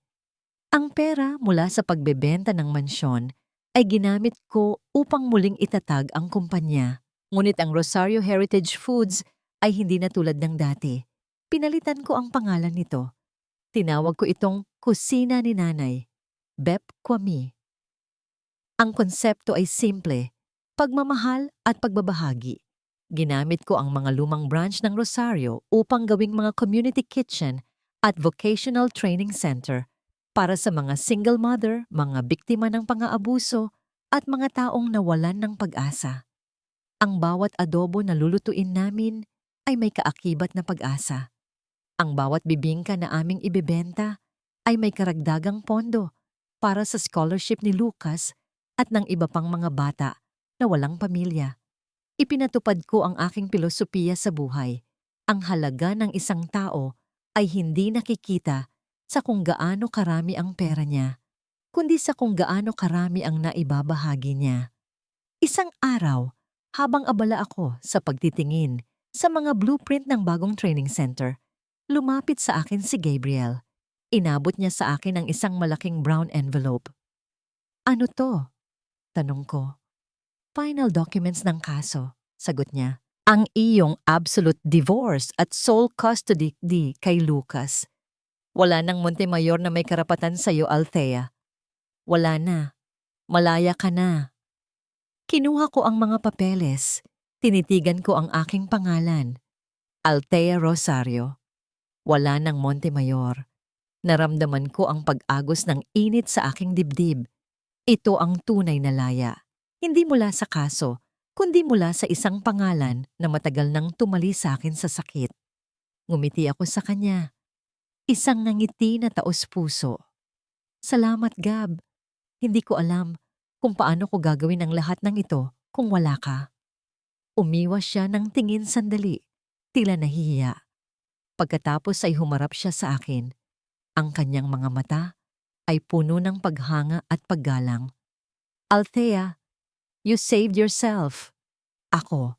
A: Ang pera mula sa pagbebenta ng mansyon ay ginamit ko upang muling itatag ang kumpanya. Ngunit ang Rosario Heritage Foods ay hindi na tulad ng dati. Pinalitan ko ang pangalan nito. Tinawag ko itong Kusina ni Nanay, Bep Kwami. Ang konsepto ay simple, pagmamahal at pagbabahagi. Ginamit ko ang mga lumang branch ng Rosario upang gawing mga community kitchen at vocational training center para sa mga single mother, mga biktima ng pang-aabuso at mga taong nawalan ng pag-asa. Ang bawat adobo na lulutuin namin ay may kaakibat na pag-asa. Ang bawat bibingka na aming ibebenta ay may karagdagang pondo para sa scholarship ni Lucas at ng iba pang mga bata na walang pamilya. Ipinatupad ko ang aking pilosopiya sa buhay. Ang halaga ng isang tao ay hindi nakikita sa kung gaano karami ang pera niya, kundi sa kung gaano karami ang naibabahagi niya. Isang araw, habang abala ako sa pagtitingin sa mga blueprint ng bagong training center, lumapit sa akin si Gabriel. Inabot niya sa akin ang isang malaking brown envelope. "Ano to?" tanong ko. "Final documents ng kaso," sagot niya. "Ang iyong absolute divorce at sole custody kay Lucas. Wala nang Montemayor na may karapatan sa'yo, Althea. Wala na. Malaya ka na." Kinuha ko ang mga papeles. Tinitigan ko ang aking pangalan. Althea Rosario. Wala nang Montemayor. Naramdaman ko ang pag-agos ng init sa aking dibdib. Ito ang tunay na laya. Hindi mula sa kaso, kundi mula sa isang pangalan na matagal nang tumali sa akin sa sakit. Ngumiti ako sa kanya. Isang ngiti na taos-puso. "Salamat, Gab. Hindi ko alam kung paano ko gagawin ang lahat ng ito kung wala ka." Umiwas siya ng tingin sandali, tila nahihiya. Pagkatapos ay humarap siya sa akin. Ang kanyang mga mata ay puno ng paghanga at paggalang. "Althea, you saved yourself." Ako,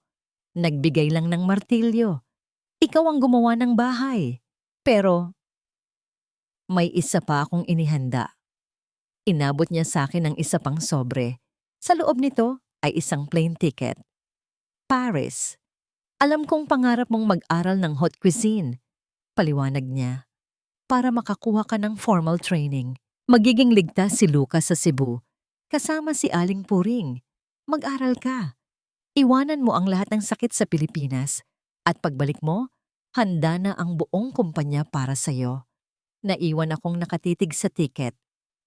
A: nagbigay lang ng martilyo. Ikaw ang gumawa ng bahay. Pero may isa pa akong inihanda. Inabot niya sa akin ang isa pang sobre. Sa loob nito ay isang plane ticket. Paris. "Alam kong pangarap mong mag-aral ng haute cuisine," paliwanag niya. "Para makakuha ka ng formal training. Magiging ligtas si Lucas sa Cebu. Kasama si Aling Puring. Mag-aral ka. Iwanan mo ang lahat ng sakit sa Pilipinas. At pagbalik mo, handa na ang buong kumpanya para sa'yo." Naiwan akong nakatitig sa ticket.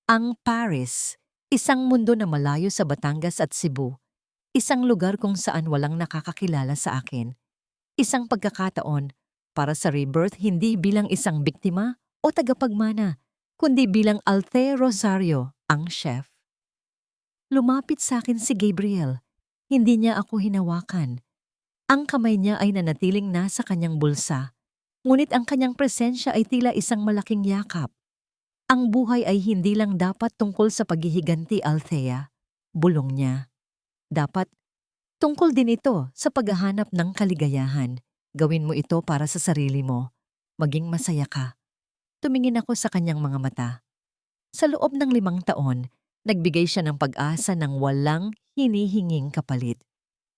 A: Ang Paris, isang mundo na malayo sa Batangas at Cebu. Isang lugar kung saan walang nakakakilala sa akin. Isang pagkakataon para sa rebirth hindi bilang isang biktima o tagapagmana, kundi bilang Althea Rosario, ang chef. Lumapit sa akin si Gabriel. Hindi niya ako hinawakan. Ang kamay niya ay nanatiling nasa kanyang bulsa, ngunit ang kanyang presensya ay tila isang malaking yakap. "Ang buhay ay hindi lang dapat tungkol sa paghihiganti, Althea," bulong niya. "Dapat tungkol din ito sa paghahanap ng kaligayahan. Gawin mo ito para sa sarili mo. Maging masaya ka." Tumingin ako sa kanyang mga mata. Sa loob ng 5 taon, nagbigay siya ng pag-asa ng walang hinihinging kapalit.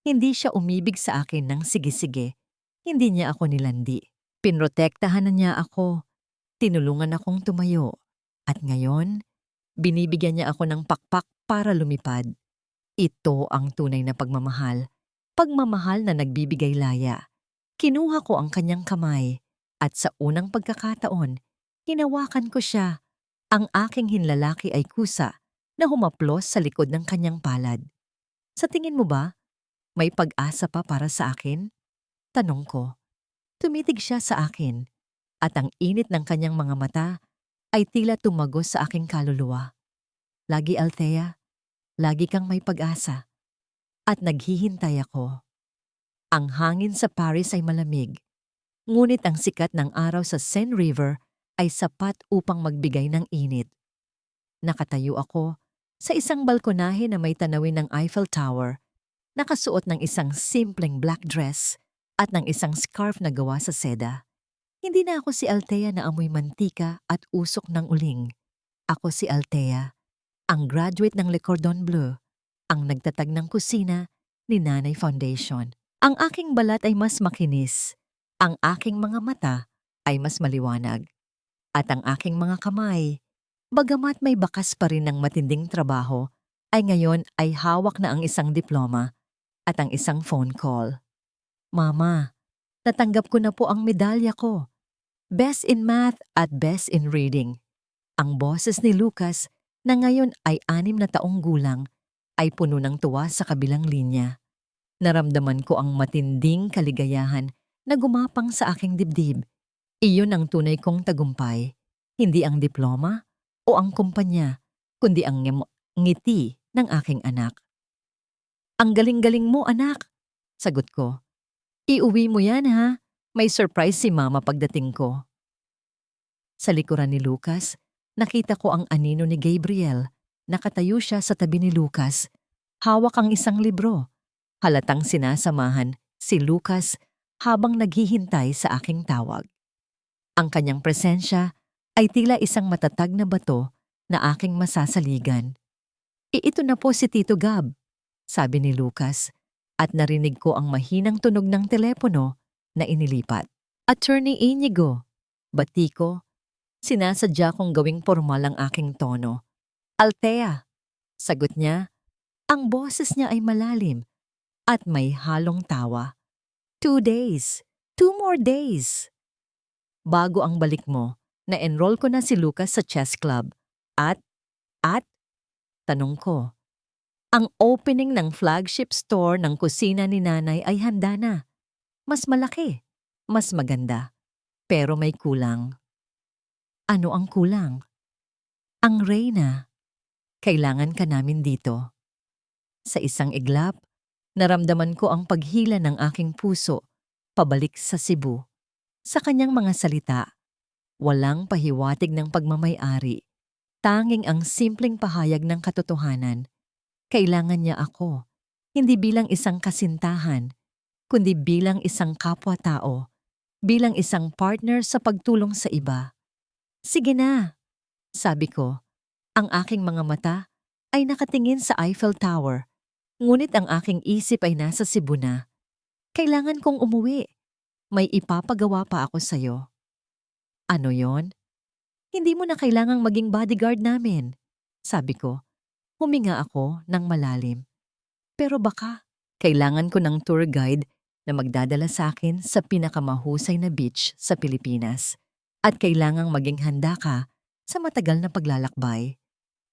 A: Hindi siya umibig sa akin ng sige-sige. Hindi niya ako nilandi. Pinrotektahan na niya ako. Tinulungan akong tumayo. At ngayon, binibigyan niya ako ng pakpak para lumipad. Ito ang tunay na pagmamahal. Pagmamahal na nagbibigay laya. Kinuha ko ang kanyang kamay at sa unang pagkakataon, hinawakan ko siya. Ang aking hinlalaki ay kusa na humaplos sa likod ng kanyang palad. "Sa tingin mo ba, may pag-asa pa para sa akin?" tanong ko. Tumitig siya sa akin at ang init ng kanyang mga mata ay tila tumagos sa aking kaluluwa. "Lagi, Althea, lagi kang may pag-asa." At naghihintay ako. Ang hangin sa Paris ay malamig, ngunit ang sikat ng araw sa Seine River ay sapat upang magbigay ng init. Nakatayo ako sa isang balkonahe na may tanawin ng Eiffel Tower, nakasuot ng isang simpleng black dress at ng isang scarf na gawa sa seda. Hindi na ako si Althea na amoy mantika at usok ng uling. Ako si Althea, ang graduate ng Le Cordon Bleu, ang nagtatag ng kusina ni Nanay Foundation. Ang aking balat ay mas makinis, ang aking mga mata ay mas maliwanag, at ang aking mga kamay, bagamat may bakas pa rin ng matinding trabaho, ay ngayon ay hawak na ang isang diploma at ang isang phone call. Mama, natanggap ko na po ang medalya ko. Best in Math at Best in Reading. Ang boses ni Lucas, na ngayon ay 6 na taong gulang, ay puno ng tuwa sa kabilang linya. Naramdaman ko ang matinding kaligayahan na gumapang sa aking dibdib. Iyon ang tunay kong tagumpay, hindi ang diploma o ang kumpanya, kundi ang ngiti ng aking anak. Ang galing-galing mo, anak, sagot ko. Iuwi mo yan, ha? May surprise si Mama pagdating ko. Sa likuran ni Lucas, nakita ko ang anino ni Gabriel. Nakatayo siya sa tabi ni Lucas. Hawak ang isang libro. Halatang sinasamahan si Lucas habang naghihintay sa aking tawag. Ang kanyang presensya ay tila isang matatag na bato na aking masasaligan. Ito na po si Tito Gab, sabi ni Lucas, at narinig ko ang mahinang tunog ng telepono na inilipat. Attorney Inigo, bati ko. Sinasadya kong gawing formal ang aking tono. Althea, sagot niya. Ang boses niya ay malalim at may halong tawa. 2 days, 2 more days. Bago ang balik mo, na-enroll ko na si Lucas sa chess club. At, tanong ko. Ang opening ng flagship store ng kusina ni Nanay ay handa na. Mas malaki, mas maganda, pero may kulang. Ano ang kulang? Ang Reyna. Kailangan ka namin dito. Sa isang iglap, naramdaman ko ang paghila ng aking puso pabalik sa Cebu. Sa kanyang mga salita, walang pahiwatig ng pagmamay-ari, tanging ang simpleng pahayag ng katotohanan. Kailangan niya ako, hindi bilang isang kasintahan, kundi bilang isang kapwa-tao, bilang isang partner sa pagtulong sa iba. Sige na, sabi ko. Ang aking mga mata ay nakatingin sa Eiffel Tower, ngunit ang aking isip ay nasa Cebu na. Kailangan kong umuwi. May ipapagawa pa ako sa'yo. Ano yon? Hindi mo na kailangang maging bodyguard namin, sabi ko. Huminga ako ng malalim. Pero baka, kailangan ko ng tour guide na magdadala sa akin sa pinakamahusay na beach sa Pilipinas. At kailangang maging handa ka sa matagal na paglalakbay.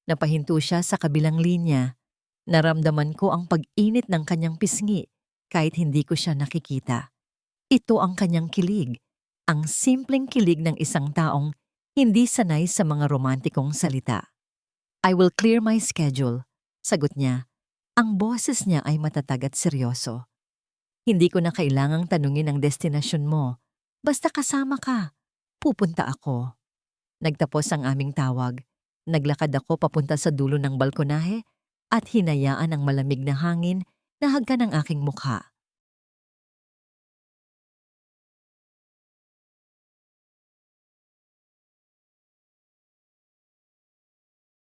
A: Napahinto siya sa kabilang linya. Naramdaman ko ang pag-init ng kanyang pisngi kahit hindi ko siya nakikita. Ito ang kanyang kilig, ang simpleng kilig ng isang taong hindi sanay sa mga romantikong salita. I will clear my schedule, sagot niya. Ang boses niya ay matatag at seryoso. Hindi ko na kailangang tanungin ang destinasyon mo. Basta kasama ka. Pupunta ako. Nagtapos ang aming tawag. Naglakad ako papunta sa dulo ng balkonahe at hinayaan ang malamig na hangin na hagkan ang aking mukha.